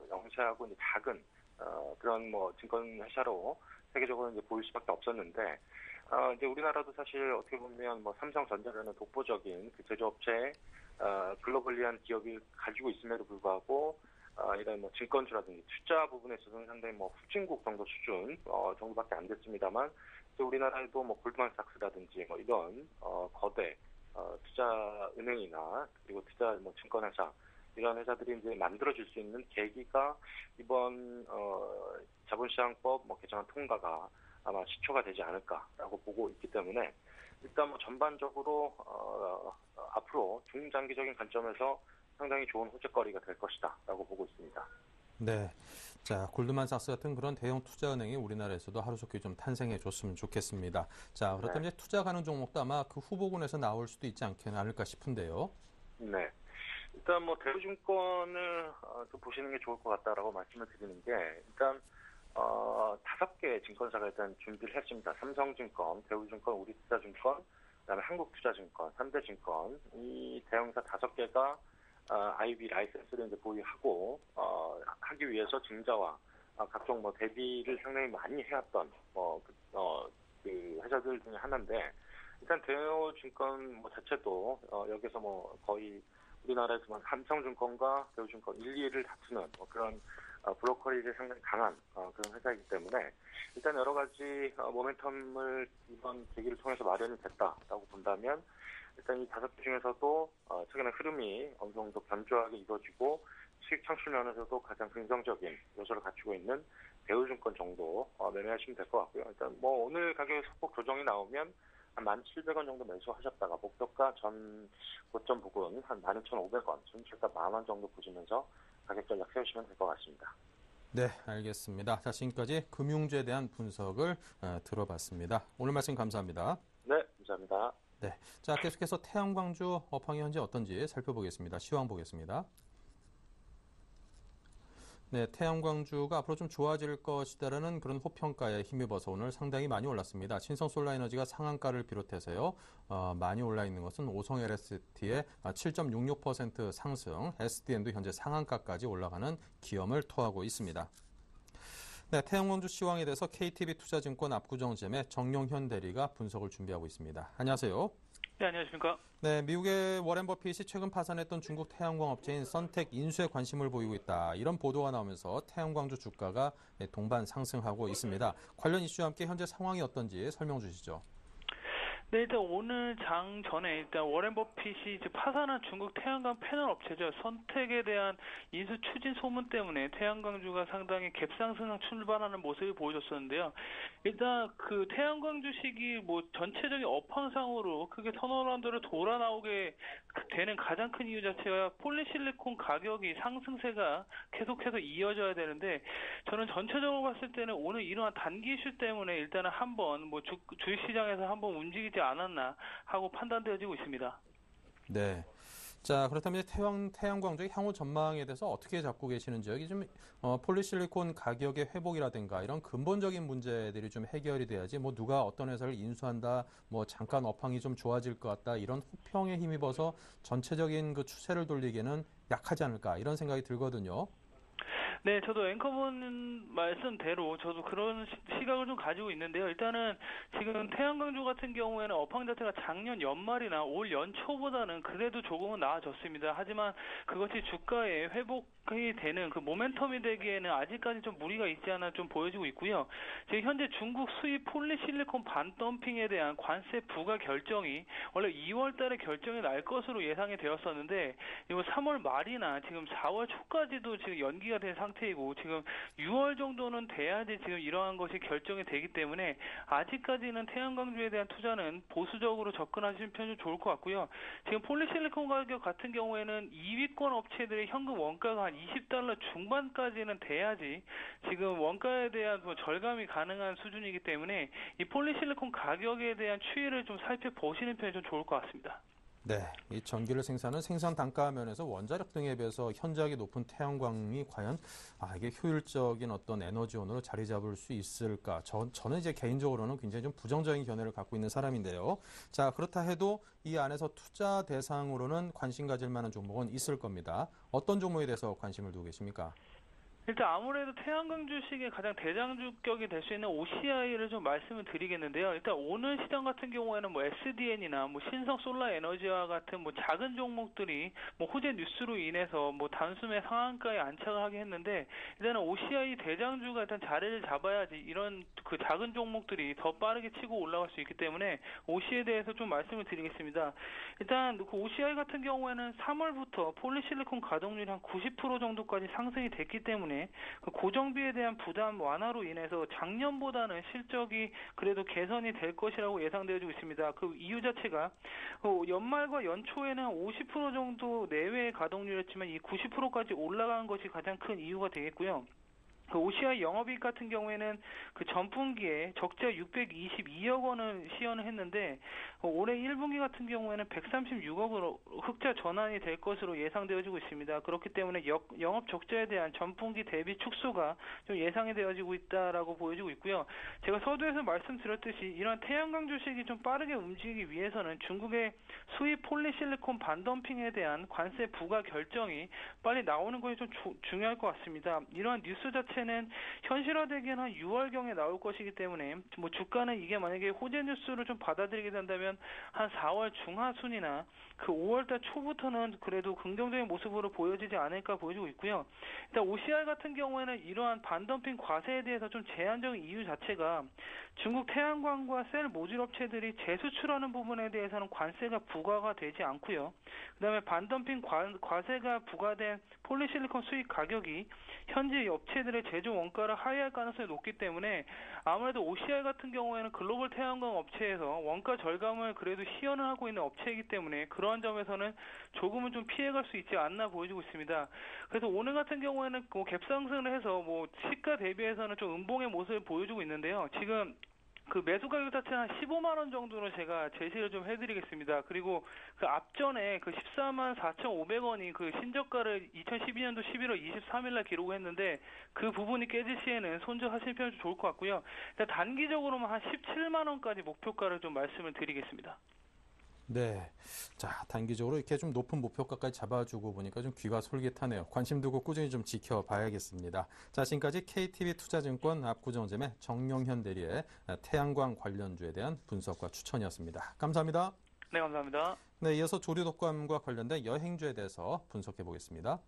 영세하고 이제 작은 그런 증권 회사로 세계적으로 이제 보일 수밖에 없었는데 이제 우리나라도 사실 어떻게 보면 삼성전자라는 독보적인 그 제조업체에 글로벌리한 기업이 가지고 있음에도 불구하고 이런 증권주라든지 투자 부분에 있어서는 상당히 후진국 정도 수준 정도밖에 안 됐습니다만 또 우리나라에도 골드만삭스라든지 이런 거대 투자은행이나 그리고 투자 증권회사 이런 회사들이 이제 만들어질 수 있는 계기가 이번 자본시장법 개정안 통과가 아마 시초가 되지 않을까라고 보고 있기 때문에 일단 전반적으로 앞으로 중장기적인 관점에서 상당히 좋은 호재거리가 될 것이다라고 보고 있습니다. 네. 자, 골드만삭스 같은 그런 대형 투자은행이 우리나라에서도 하루속히 좀 탄생해 줬으면 좋겠습니다. 자, 그렇다면 이제 투자 가능 종목도 아마 그 후보군에서 나올 수도 있지 않을까 싶은데요. 네. 일단 대우증권을 좀 보시는 게 좋을 것 같다라고 말씀을 드리는 게 일단 5개 증권사가 일단 준비를 했습니다. 삼성증권, 대우증권, 우리투자증권, 그다음에 한국투자증권, 현대증권 이 대형사 5개가 IB 라이센스를 이제 보유하고 하기 위해서 증자와 각종 대비를 상당히 많이 해왔던 그 회사들 중에 하나인데 일단 대우증권 자체도 여기서 거의 우리나라에서 삼성증권과 대우증권 1, 2위를 다투는 그런 브로커리지에 상당히 강한 그런 회사이기 때문에 일단 여러 가지 모멘텀을 이번 계기를 통해서 마련이 됐다라고 본다면 일단 이 5개 중에서도 최근에 흐름이 어느 정도 견조하게 이루어지고 수익 창출 면에서도 가장 긍정적인 요소를 갖추고 있는 대우증권 정도 매매하시면 될 것 같고요. 일단 오늘 가격에 소폭 조정이 나오면 한 1,700원 정도 매수하셨다가 목표가 전 고점 부근 한 12,500원, 전체가 10,000원 정도 보시면서 가격 전략 세우시면 될 것 같습니다. 네, 알겠습니다. 자, 지금까지 금융주에 대한 분석을 들어봤습니다. 오늘 말씀 감사합니다. 네, 감사합니다. 네, 자, 계속해서 태양광주 업황이 현재 어떤지 살펴보겠습니다. 시황 보겠습니다. 네, 태양광주가 앞으로 좀 좋아질 것이다라는 그런 호평가에 힘입어서 오늘 상당히 많이 올랐습니다. 신성솔라에너지가 상한가를 비롯해서요, 많이 올라 있는 것은 오성 LST의 7.66% 상승, SDN도 현재 상한가까지 올라가는 기염을 토하고 있습니다. 네, 태양광주 시황에 대해서 KTB 투자증권 압구정잼의 정용현 대리가 분석을 준비하고 있습니다. 안녕하세요. 네, 안녕하십니까. 네, 미국의 워렌 버핏이 최근 파산했던 중국 태양광 업체인 선택 인수에 관심을 보이고 있다. 이런 보도가 나오면서 태양광주 주가가 동반 상승하고 있습니다. 관련 이슈와 함께 현재 상황이 어떤지 설명 주시죠. 네, 일단 오늘 장 전에 일단 워렌 버핏이 파산한 중국 태양광 패널 업체죠. 선택에 대한 인수 추진 소문 때문에 태양광주가 상당히 갭상승 출발하는 모습을 보여줬었는데요. 일단 그 태양광 주식이 전체적인 업황상으로 크게 턴어라운드를 돌아 나오게 되는 가장 큰 이유 자체가 폴리실리콘 가격이 상승세가 계속해서 이어져야 되는데 저는 전체적으로 봤을 때는 오늘 이러한 단기 이슈 때문에 일단은 한번 주식시장에서 한번 움직이지 않았나 하고 판단되어지고 있습니다. 네. 자, 그렇다면 태양광주의 향후 전망에 대해서 어떻게 잡고 계시는지 여기 좀 폴리실리콘 가격의 회복이라든가 이런 근본적인 문제들이 좀 해결이 돼야지 누가 어떤 회사를 인수한다, 잠깐 업황이 좀 좋아질 것 같다 이런 호평에 힘입어서 전체적인 그 추세를 돌리기에는 약하지 않을까 이런 생각이 들거든요. 네, 저도 앵커분 말씀대로 저도 그런 시각을 좀 가지고 있는데요. 일단은 지금 태양광주 같은 경우에는 업황 자체가 작년 연말이나 올 연초보다는 그래도 조금은 나아졌습니다. 하지만 그것이 주가에 회복이 되는 그 모멘텀이 되기에는 아직까지 좀 무리가 있지 않아 좀 보여지고 있고요. 지금 현재 중국 수입 폴리실리콘 반덤핑에 대한 관세 부과 결정이 원래 2월 달에 결정이 날 것으로 예상이 되었었는데 이거 3월 말이나 지금 4월 초까지도 지금 연기가 된 상태이고 지금 6월 정도는 돼야지 지금 이러한 것이 결정이 되기 때문에 아직까지는 태양광주에 대한 투자는 보수적으로 접근하시는 편이 좋을 것 같고요. 지금 폴리실리콘 가격 같은 경우에는 2위권 업체들의 현금 원가가 한 $20 중반까지는 돼야지 지금 원가에 대한 절감이 가능한 수준이기 때문에 이 폴리실리콘 가격에 대한 추이를 좀 살펴보시는 편이 좀 좋을 것 같습니다. 네, 이 전기를 생산하는 생산 단가 면에서 원자력 등에 비해서 현저하게 높은 태양광이 과연 이게 효율적인 어떤 에너지원으로 자리 잡을 수 있을까? 저는 이제 개인적으로는 굉장히 좀 부정적인 견해를 갖고 있는 사람인데요. 자, 그렇다 해도 이 안에서 투자 대상으로는 관심 가질 만한 종목은 있을 겁니다. 어떤 종목에 대해서 관심을 두고 계십니까? 일단 아무래도 태양광 주식의 가장 대장주격이 될 수 있는 OCI를 좀 말씀을 드리겠는데요. 일단 오늘 시장 같은 경우에는 뭐 SDN이나 뭐 신성 솔라 에너지와 같은 뭐 작은 종목들이 뭐 호재 뉴스로 인해서 뭐 단숨에 상한가에 안착을 하게 했는데, 일단은 OCI 대장주가 일단 자리를 잡아야지 이런 그 작은 종목들이 더 빠르게 치고 올라갈 수 있기 때문에 OCI에 대해서 좀 말씀을 드리겠습니다. 일단 그 OCI 같은 경우에는 3월부터 폴리실리콘 가동률이 한 90% 정도까지 상승이 됐기 때문에 그 고정비에 대한 부담 완화로 인해서 작년보다는 실적이 그래도 개선이 될 것이라고 예상되어지고 있습니다. 그 이유 자체가 연말과 연초에는 50% 정도 내외의 가동률이었지만 이 90%까지 올라간 것이 가장 큰 이유가 되겠고요. 그 OCI 영업이익 같은 경우에는 그 전분기에 적자 622억 원을 시현을 했는데, 올해 1분기 같은 경우에는 136억으로 흑자 전환이 될 것으로 예상되어지고 있습니다. 그렇기 때문에 영업 적자에 대한 전분기 대비 축소가 좀 예상이 되어지고 있다라고 보여지고 있고요. 제가 서두에서 말씀드렸듯이 이런 태양광 주식이 좀 빠르게 움직이기 위해서는 중국의 수입 폴리실리콘 반덤핑에 대한 관세 부과 결정이 빨리 나오는 것이 좀 중요할 것 같습니다. 이러한 뉴스 자체는 현실화되기는 한 6월경에 나올 것이기 때문에 뭐 주가는 이게 만약에 호재 뉴스를 좀 받아들이게 된다면 한 4월 중하순이나 그 5월달 초부터는 그래도 긍정적인 모습으로 보여지지 않을까 보여지고 있고요. 일단 OCI 같은 경우에는 이러한 반덤핑 과세에 대해서 좀 제한적인 이유 자체가 중국 태양광과 셀 모듈 업체들이 재수출하는 부분에 대해서는 관세가 부과가 되지 않고요. 그다음에 반덤핑 과세가 부과된 폴리실리콘 수입 가격이 현재 업체들의 제조 원가를 하회할 가능성이 높기 때문에 아무래도 OCI 같은 경우에는 글로벌 태양광 업체에서 원가 절감을 그래도 시연을 하고 있는 업체이기 때문에 그러한 점에서는 조금은 좀 피해갈 수 있지 않나 보여지고 있습니다. 그래서 오늘 같은 경우에는 뭐 갭상승을 해서 뭐 시가 대비해서는 좀 음봉의 모습을 보여주고 있는데요. 지금 그 매수 가격 자체는 한 15만 원 정도로 제가 제시를 좀 해드리겠습니다. 그리고 그 앞전에 그 14만 4,500원이 그 신저가를 2012년도 11월 23일 날 기록했는데 그 부분이 깨질 시에는 손절하시는 편이 좋을 것 같고요. 일단 단기적으로만 한 17만 원까지 목표가를 좀 말씀을 드리겠습니다. 네. 자, 단기적으로 이렇게 좀 높은 목표가까지 잡아주고 보니까 좀 귀가 솔깃하네요. 관심 두고 꾸준히 좀 지켜봐야겠습니다. 자, 지금까지 KTB 투자증권 압구정점의 정용현 대리의 태양광 관련주에 대한 분석과 추천이었습니다. 감사합니다. 네, 감사합니다. 네, 이어서 조류독감과 관련된 여행주에 대해서 분석해 보겠습니다.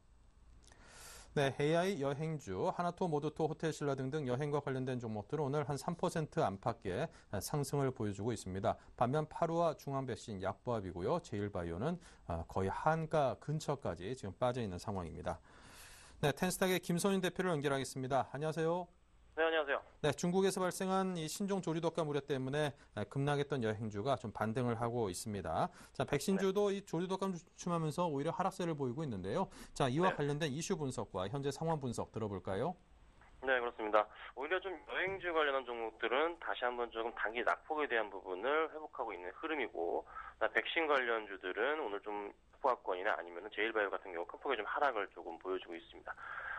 네, AI 여행주, 하나투어, 모두투어, 호텔신라 등등 여행과 관련된 종목들은 오늘 한 3% 안팎의 상승을 보여주고 있습니다. 반면 파루와 중앙백신 약보합이고요. 제일바이오는 거의 한가 근처까지 지금 빠져 있는 상황입니다. 네, 텐스탁의 김선인 대표를 연결하겠습니다. 안녕하세요. 네, 안녕하세요. 네, 중국에서 발생한 이 신종 조류독감 우려 때문에 급락했던 여행주가 좀 반등을 하고 있습니다. 자, 백신주도 이 조류독감 주춤하면서 오히려 하락세를 보이고 있는데요. 자, 이와 관련된 이슈 분석과 현재 상황 분석 들어볼까요? 네, 그렇습니다. 오히려 좀 여행주 관련한 종목들은 다시 한번 조금 단기 낙폭에 대한 부분을 회복하고 있는 흐름이고, 백신 관련주들은 오늘 좀 포화권이나 아니면 제일바이오 같은 경우 큰 폭의 좀 하락을 조금 보여주고 있습니다.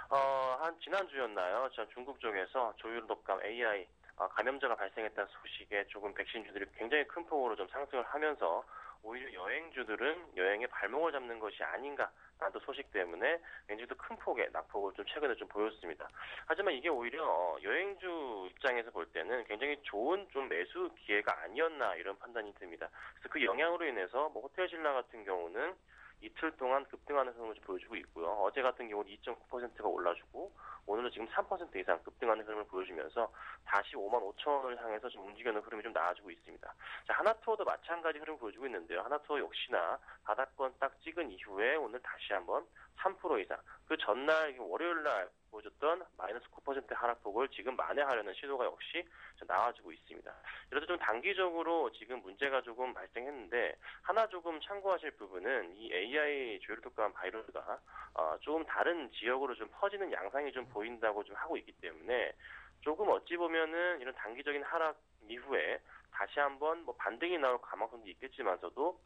한 지난주였나요? 중국 쪽에서 조류독감 AI 감염자가 발생했다는 소식에 조금 백신주들이 굉장히 큰 폭으로 좀 상승을 하면서 오히려 여행주들은 여행의 발목을 잡는 것이 아닌가 라는 소식 때문에 굉장히 더 큰 폭의 낙폭을 좀 최근에 좀 보였습니다. 하지만 이게 오히려 여행주 입장에서 볼 때는 굉장히 좋은 좀 매수 기회가 아니었나 이런 판단이 듭니다. 그래서 그 영향으로 인해서 뭐 호텔신라 같은 경우는 이틀 동안 급등하는 흐름을 보여주고 있고요. 어제 같은 경우는 2.9%가 올라주고 오늘은 지금 3% 이상 급등하는 흐름을 보여주면서 다시 5만 5천 원을 향해서 좀 움직이는 흐름이 좀 나아지고 있습니다. 자, 하나투어도 마찬가지 흐름을 보여주고 있는데요. 하나투어 역시나 바닥권 딱 찍은 이후에 오늘 다시 한번 3% 이상, 그 전날 월요일 날 보여줬던 마이너스 9% 하락폭을 지금 만회하려는 시도가 역시 나아지고 있습니다. 그래서 좀 단기적으로 지금 문제가 조금 발생했는데 하나 조금 참고하실 부분은 이 AI 조류독감 바이러스가 조금 다른 지역으로 좀 퍼지는 양상이 좀 보인다고 좀 하고 있기 때문에 조금 어찌 보면은 이런 단기적인 하락 이후에 다시 한번 뭐 반등이 나올 가능성도 있겠지만서도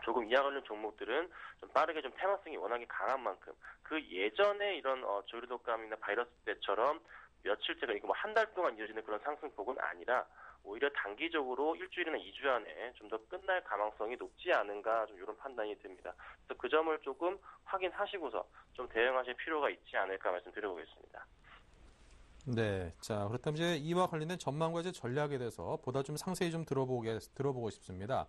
조금 이와 관련 종목들은 좀 빠르게 좀 테마성이 워낙에 강한 만큼 그 예전에 이런 조류독감이나 바이러스 때처럼 며칠째가 이거 뭐 한 달 동안 이어지는 그런 상승폭은 아니라 오히려 단기적으로 일주일이나 2주 안에 좀 더 끝날 가능성이 높지 않은가 좀 이런 판단이 듭니다. 그래서 그 점을 조금 확인하시고서 좀 대응하실 필요가 있지 않을까 말씀드려보겠습니다. 네, 자 그렇다면 이제 이와 관련된 전망과 이제 전략에 대해서 보다 좀 상세히 좀 들어보고 싶습니다.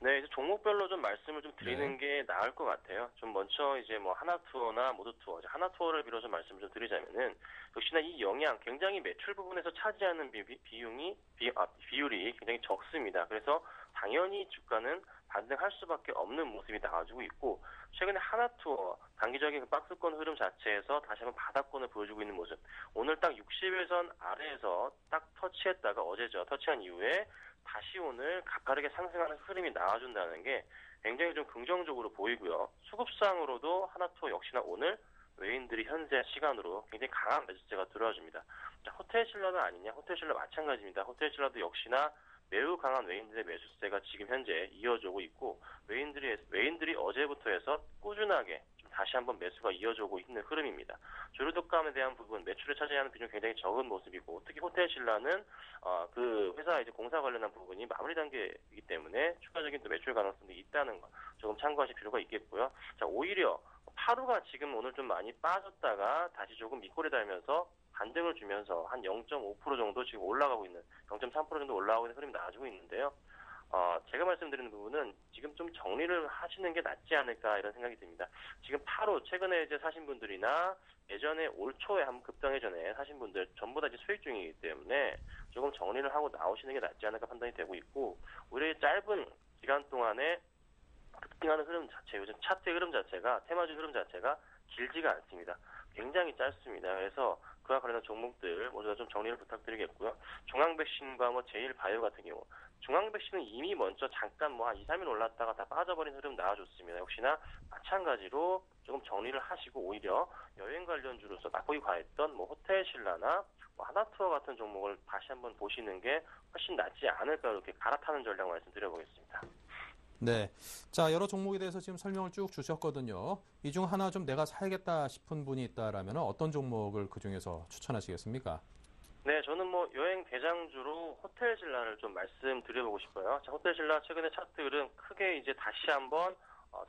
네, 이제 종목별로 좀 말씀을 좀 드리는 게 나을 것 같아요. 좀 먼저 이제 뭐 하나투어나 모두투어, 하나투어를 빌어서 말씀을 좀 드리자면은 역시나 이 영향 굉장히 매출 부분에서 차지하는 비율이 굉장히 적습니다. 그래서 당연히 주가는 반등할 수밖에 없는 모습이 나와주고 있고 최근에 하나투어 단기적인 그 박스권 흐름 자체에서 다시 한번 바닥권을 보여주고 있는 모습. 오늘 딱 60일선 아래에서 딱 터치했다가 어제죠. 터치한 이후에 다시 오늘 가파르게 상승하는 흐름이 나와준다는 게 굉장히 좀 긍정적으로 보이고요. 수급상으로도 하나투어 역시나 오늘 외인들이 현재 시간으로 굉장히 강한 매수세가 들어와줍니다. 호텔신라는 아니냐? 호텔신라 마찬가지입니다. 호텔신라도 역시나 매우 강한 외인들의 매수세가 지금 현재 이어지고 있고 외인들이 어제부터 해서 꾸준하게 좀 다시 한번 매수가 이어지고 있는 흐름입니다. 조류독감에 대한 부분 매출을 차지하는 비중이 굉장히 적은 모습이고 특히 호텔신라는 그 회사 이제 공사 관련한 부분이 마무리 단계이기 때문에 추가적인 또 매출 가능성도 있다는 거 조금 참고하실 필요가 있겠고요. 자, 오히려 파루가 지금 오늘 좀 많이 빠졌다가 다시 조금 밑골이 달면서 반등을 주면서 한 0.5% 정도 지금 올라가고 있는 0.3% 정도 올라가고 있는 흐름이 나와주고 있는데요. 제가 말씀드리는 부분은 지금 좀 정리를 하시는 게 낫지 않을까 이런 생각이 듭니다. 지금 파루 최근에 이제 사신 분들이나 예전에 올 초에 한번 급등하기 전에 사신 분들 전부 다 이제 수익 중이기 때문에 조금 정리를 하고 나오시는 게 낫지 않을까 판단이 되고 있고 오히려 짧은 기간 동안에 급등하는 흐름 자체, 요즘 차트 흐름 자체가 테마주 흐름 자체가 길지가 않습니다. 굉장히 짧습니다. 그래서 그와 관련한 종목들 모두 다 좀 정리를 부탁드리겠고요. 중앙백신과 뭐 제일바이오 같은 경우 중앙백신은 이미 먼저 잠깐 뭐 한 2, 3일 올랐다가 다 빠져버린 흐름 나와줬습니다. 역시나 마찬가지로 조금 정리를 하시고 오히려 여행 관련주로서 낙폭이 과했던 뭐 호텔신라나 뭐 하나투어 같은 종목을 다시 한번 보시는 게 훨씬 낫지 않을까 이렇게 갈아타는 전략 말씀드려보겠습니다. 네, 자 여러 종목에 대해서 지금 설명을 쭉 주셨거든요. 이 중 하나 좀 내가 사야겠다 싶은 분이 있다라면 어떤 종목을 그 중에서 추천하시겠습니까? 네, 저는 뭐 여행 대장주로 호텔신라를 좀 말씀드려보고 싶어요. 자, 호텔신라 최근에 차트 흐름 크게 이제 다시 한번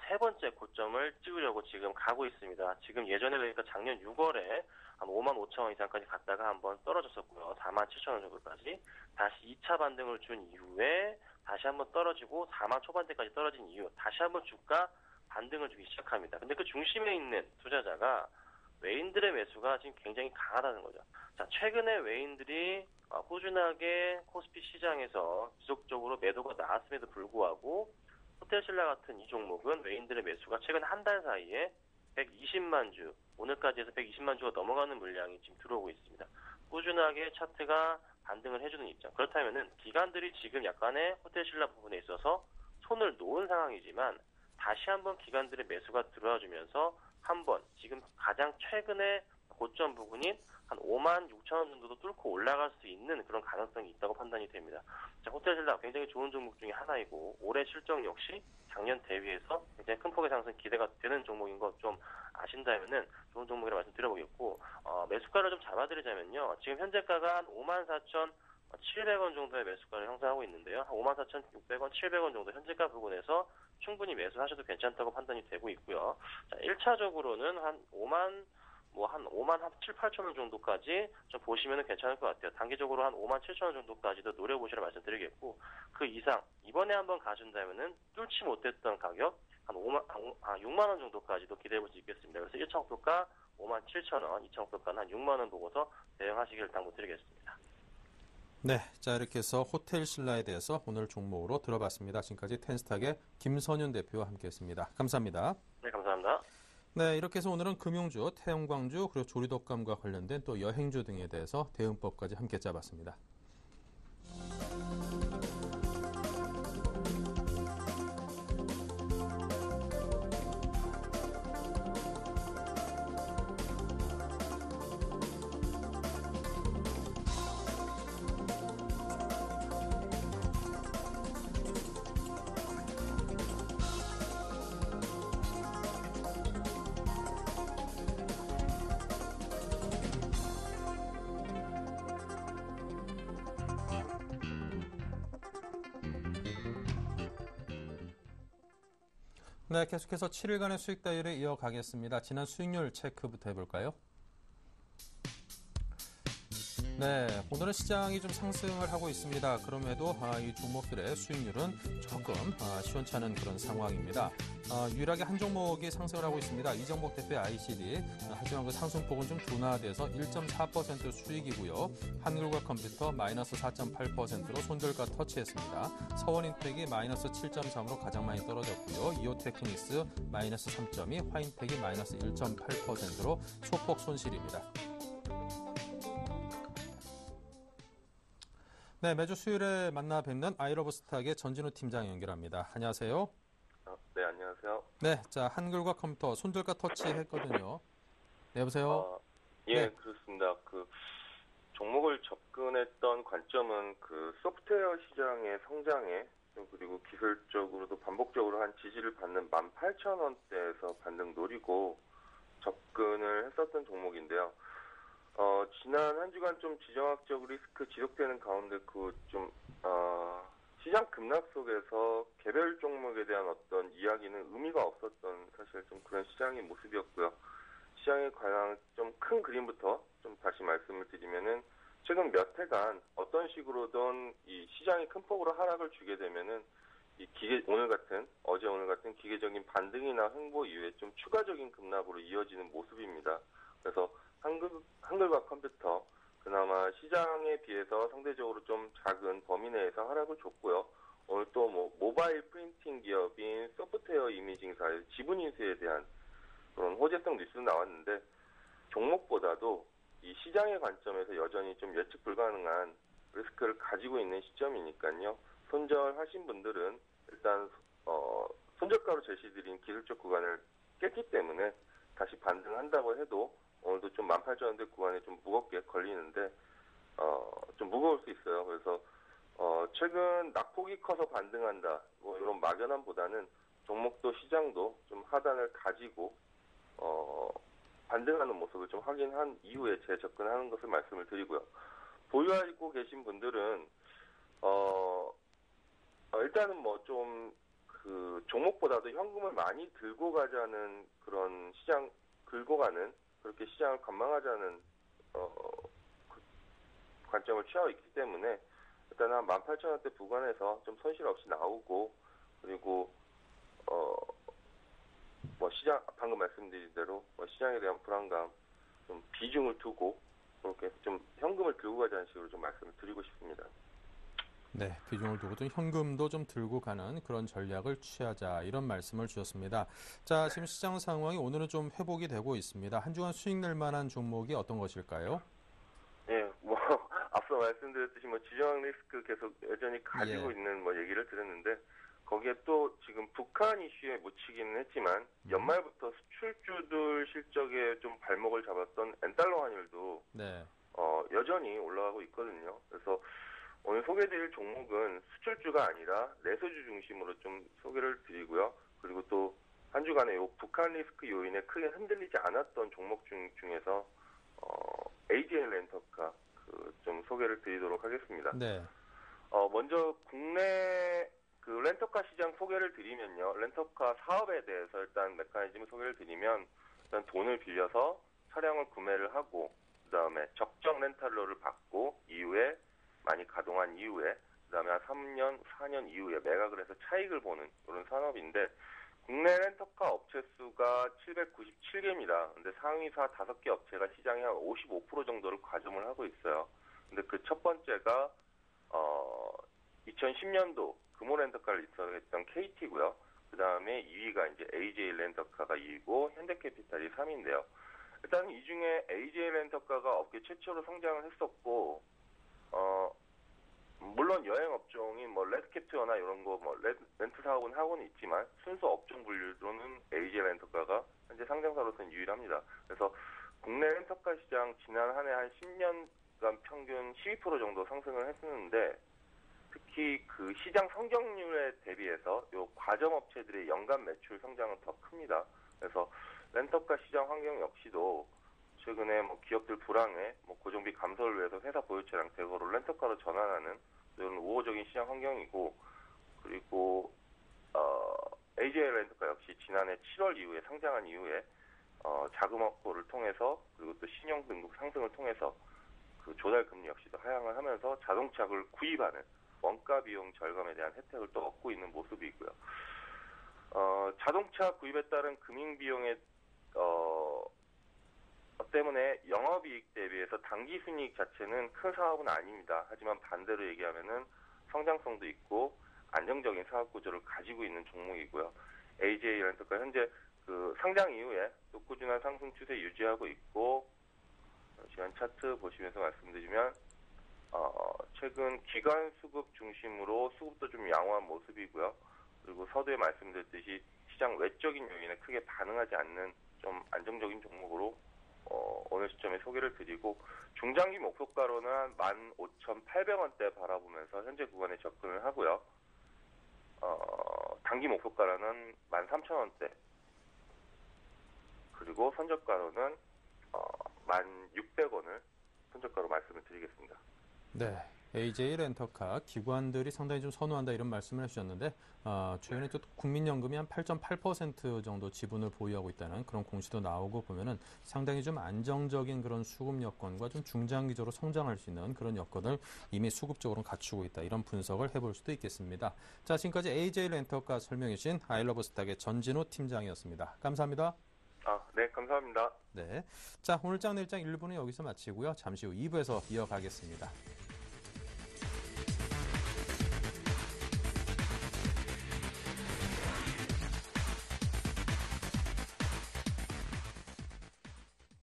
세 번째 고점을 찍으려고 지금 가고 있습니다. 지금 예전에 그러니까 작년 6월에 한 5만 5천 원 이상까지 갔다가 한번 떨어졌었고요. 4만 7천 원 정도까지 다시 2차 반등을 준 이후에 다시 한번 떨어지고 4만 초반대까지 떨어진 이후 다시 한번 주가 반등을 주기 시작합니다. 근데 그 중심에 있는 투자자가 외인들의 매수가 지금 굉장히 강하다는 거죠. 자, 최근에 외인들이 꾸준하게 코스피 시장에서 지속적으로 매도가 나왔음에도 불구하고 호텔신라 같은 이 종목은 외인들의 매수가 최근 한 달 사이에 120만 주, 오늘까지 해서 120만 주가 넘어가는 물량이 지금 들어오고 있습니다. 꾸준하게 차트가 반등을 해주는 입장. 그렇다면은 기관들이 지금 약간의 호텔신라 부분에 있어서 손을 놓은 상황이지만 다시 한번 기관들의 매수가 들어와주면서 한번 지금 가장 최근에 고점 부분인 한 5만 6천 원 정도도 뚫고 올라갈 수 있는 그런 가능성이 있다고 판단이 됩니다. 자, 호텔신라 굉장히 좋은 종목 중에 하나이고 올해 실적 역시 작년 대비해서 굉장히 큰 폭의 상승 기대가 되는 종목인 거 좀 아신다면은 좋은 종목이라 말씀드려보겠고 매수가를 좀 잡아드리자면요. 지금 현재가가 한 54,700원 정도의 매수가를 형성하고 있는데요. 한 54,600원, 700원 정도 현재가 부근에서 충분히 매수하셔도 괜찮다고 판단이 되고 있고요. 자, 1차적으로는 한 5만 7, 8천 원 정도까지 좀 보시면 괜찮을 것 같아요. 단기적으로 한 5만 7천 원 정도까지도 노려보시라 말씀드리겠고, 그 이상, 이번에 한번 가준다면은 뚫지 못했던 가격, 한 6만 원 정도까지도 기대해 볼 수 있겠습니다. 그래서 1차 목표가 5만 7천 원, 2차 목표가는 한 6만 원 보고서 대응하시기를 당부드리겠습니다. 네, 자 이렇게 해서 호텔신라에 대해서 오늘 종목으로 들어봤습니다. 지금까지 텐스탁의 김선윤 대표와 함께했습니다. 감사합니다. 네, 감사합니다. 네, 이렇게 해서 오늘은 금융주, 태영광주, 그리고 조류독감과 관련된 또 여행주 등에 대해서 대응법까지 함께 짜봤습니다. 네, 계속해서 7일간의 수익 다이를 이어가겠습니다. 지난 수익률 체크부터 해볼까요? 네, 오늘은 시장이 좀 상승을 하고 있습니다. 그럼에도 이 종목들의 수익률은 조금 시원찮은 그런 상황입니다. 유일하게 한 종목이 상승을 하고 있습니다. 이정복 대표의 ICD. 하지만 그 상승폭은 좀 둔화돼서 1.4% 수익이고요. 한글과 컴퓨터 마이너스 4.8%로 손절가 터치했습니다. 서원인텍이 마이너스 7.3으로 가장 많이 떨어졌고요. 이오테크닉스 마이너스 3.2, 화인텍이 마이너스 1.8%로 소폭 손실입니다. 네, 매주 수요일에 만나 뵙는 아이러브스탁의 전진우 팀장 연결합니다. 안녕하세요. 네, 안녕하세요. 네, 자, 한글과 컴퓨터 손절가 터치했거든요. 네, 여보세요? 예, 네. 그렇습니다. 그 종목을 접근했던 관점은 그 소프트웨어 시장의 성장에 그리고 기술적으로도 반복적으로 한 지지를 받는 18,000원대에서 반등 노리고 접근을 했었던 종목인데요. 지난 한 주간 좀 지정학적 리스크 지속되는 가운데 시장 급락 속에서 개별 종목에 대한 어떤 이야기는 의미가 없었던 사실 좀 그런 시장의 모습이었고요. 시장에 관한 좀 큰 그림부터 좀 다시 말씀을 드리면은 최근 몇 해간 어떤 식으로든 이 시장이 큰 폭으로 하락을 주게 되면은 어제 오늘 같은 기계적인 반등이나 횡보 이후에 좀 추가적인 급락으로 이어지는 모습입니다. 그래서 한글과 컴퓨터 그나마 시장에 비해서 상대적으로 좀 작은 범위 내에서 하락을 줬고요. 오늘 또 모바일 프린팅 기업인 소프트웨어 이미징사의 지분 인수에 대한 그런 호재성 뉴스도 나왔는데 종목보다도 이 시장의 관점에서 여전히 좀 예측 불가능한 리스크를 가지고 있는 시점이니까요. 손절하신 분들은 일단 손절가로 제시드린 기술적 구간을 깼기 때문에 다시 반등한다고 해도 오늘도 좀 18,000원대 구간에 좀 무겁게 걸리는데 좀 무거울 수 있어요. 그래서 최근 낙폭이 커서 반등한다 이런 막연함보다는 종목도 시장도 좀 하단을 가지고 반등하는 모습을 좀 확인한 이후에 재접근하는 것을 말씀을 드리고요. 보유하고 계신 분들은 일단은 그 종목보다도 현금을 많이 들고 가자는 그런 시장 긁고 가는 그렇게 시장을 관망하자는 관점을 취하고 있기 때문에 일단 한 18,000원대 구간에서 좀 손실 없이 나오고 그리고 시장 방금 말씀드린 대로 시장에 대한 불안감 좀 비중을 두고 그렇게 좀 현금을 들고 가자는 식으로 좀 말씀을 드리고 싶습니다. 네, 비중을 두고 좀 현금도 좀 들고 가는 그런 전략을 취하자 이런 말씀을 주셨습니다. 자, 지금 시장 상황이 오늘은 좀 회복이 되고 있습니다. 한 주간 수익 낼 만한 종목이 어떤 것일까요? 예, 앞서 말씀드렸듯이 지정학 리스크 계속 여전히 가지고 있는 얘기를 드렸는데 거기에 또 지금 북한 이슈에 묻히기는 했지만 연말부터 수출주들 실적에 좀 발목을 잡았던 엔달러 환율도 네. 여전히 올라가고 있거든요. 그래서 오늘 소개드릴 종목은 수출주가 아니라 내수주 중심으로 좀 소개를 드리고요. 그리고 또 한 주간에 북한 리스크 요인에 크게 흔들리지 않았던 종목 중에서 AGL 렌터카 좀 소개를 드리도록 하겠습니다. 네. 먼저 국내 그 렌터카 시장 소개를 드리면요. 렌터카 사업에 대해서 일단 메커니즘을 소개를 드리면 일단 돈을 빌려서 차량을 구매를 하고 그다음에 적정 렌탈료를 받고 이후에 많이 가동한 이후에 그다음에 한 3년, 4년 이후에 매각을 해서 차익을 보는 그런 산업인데 국내 렌터카 업체 수가 797개입니다. 근데 상위사 5개 업체가 시장의 한 55% 정도를 과점을 하고 있어요. 근데 그 첫 번째가 2010년도 금호 렌터카를 입사했던 KT고요. 그다음에 2위가 이제 AJ 렌터카가 2위고 현대캐피탈이 3위인데요. 일단 이 중에 AJ 렌터카가 업계 최초로 성장을 했었고 물론 여행 업종인 레드캡투어나 이런 거 렌트 사업은 하고는 있지만 순수 업종 분류로는 AJ 렌터카가 현재 상장사로서는 유일합니다. 그래서 국내 렌터카 시장 지난 한 해 한 10년간 평균 12% 정도 상승을 했었는데 특히 그 시장 성장률에 대비해서 요 과점 업체들의 연간 매출 성장은 더 큽니다. 그래서 렌터카 시장 환경 역시도 최근에 기업들 불황에 고정비 감소를 위해서 회사 보유 차량 대거로 렌터카로 전환하는 이런 우호적인 시장 환경이고 그리고 AJ 렌터카 역시 지난해 7월 이후에 상장한 이후에 자금 확보를 통해서 그리고 또 신용 등급 상승을 통해서 그 조달 금리 역시도 하향을 하면서 자동차를 구입하는 원가 비용 절감에 대한 혜택을 또 얻고 있는 모습이고요. 자동차 구입에 따른 금융 비용의 때문에 영업이익 대비해서 단기 순이익 자체는 큰 사업은 아닙니다. 하지만 반대로 얘기하면은 성장성도 있고 안정적인 사업 구조를 가지고 있는 종목이고요. AJ 렌터카 현재 그 상장 이후에 또 꾸준한 상승 추세 유지하고 있고, 시간 차트 보시면서 말씀드리면 최근 기관 수급 중심으로 수급도 좀 양호한 모습이고요. 그리고 서두에 말씀드렸듯이 시장 외적인 요인에 크게 반응하지 않는 좀 안정적인 종목으로 오늘 시점에 소개를 드리고, 중장기 목표가로는 15,800원대 바라보면서 현재 구간에 접근을 하고요. 단기 목표가로는 13,000원대, 그리고 선저가로는 1,600원을 선저가로 말씀을 드리겠습니다. 네. AJ 렌터카 기관들이 상당히 좀 선호한다 이런 말씀을 해주셨는데 최근에 또 국민연금이 한 8.8% 정도 지분을 보유하고 있다는 그런 공시도 나오고 보면은 상당히 좀 안정적인 그런 수급 여건과 좀 중장기적으로 성장할 수 있는 그런 여건을 이미 수급적으로 갖추고 있다 이런 분석을 해볼 수도 있겠습니다. 자, 지금까지 AJ 렌터카 설명해 주신 아이러브스탁의 전진우 팀장이었습니다. 감사합니다. 네, 감사합니다. 네. 자, 오늘 장 내일장 1부는 여기서 마치고요. 잠시 후 2부에서 이어가겠습니다.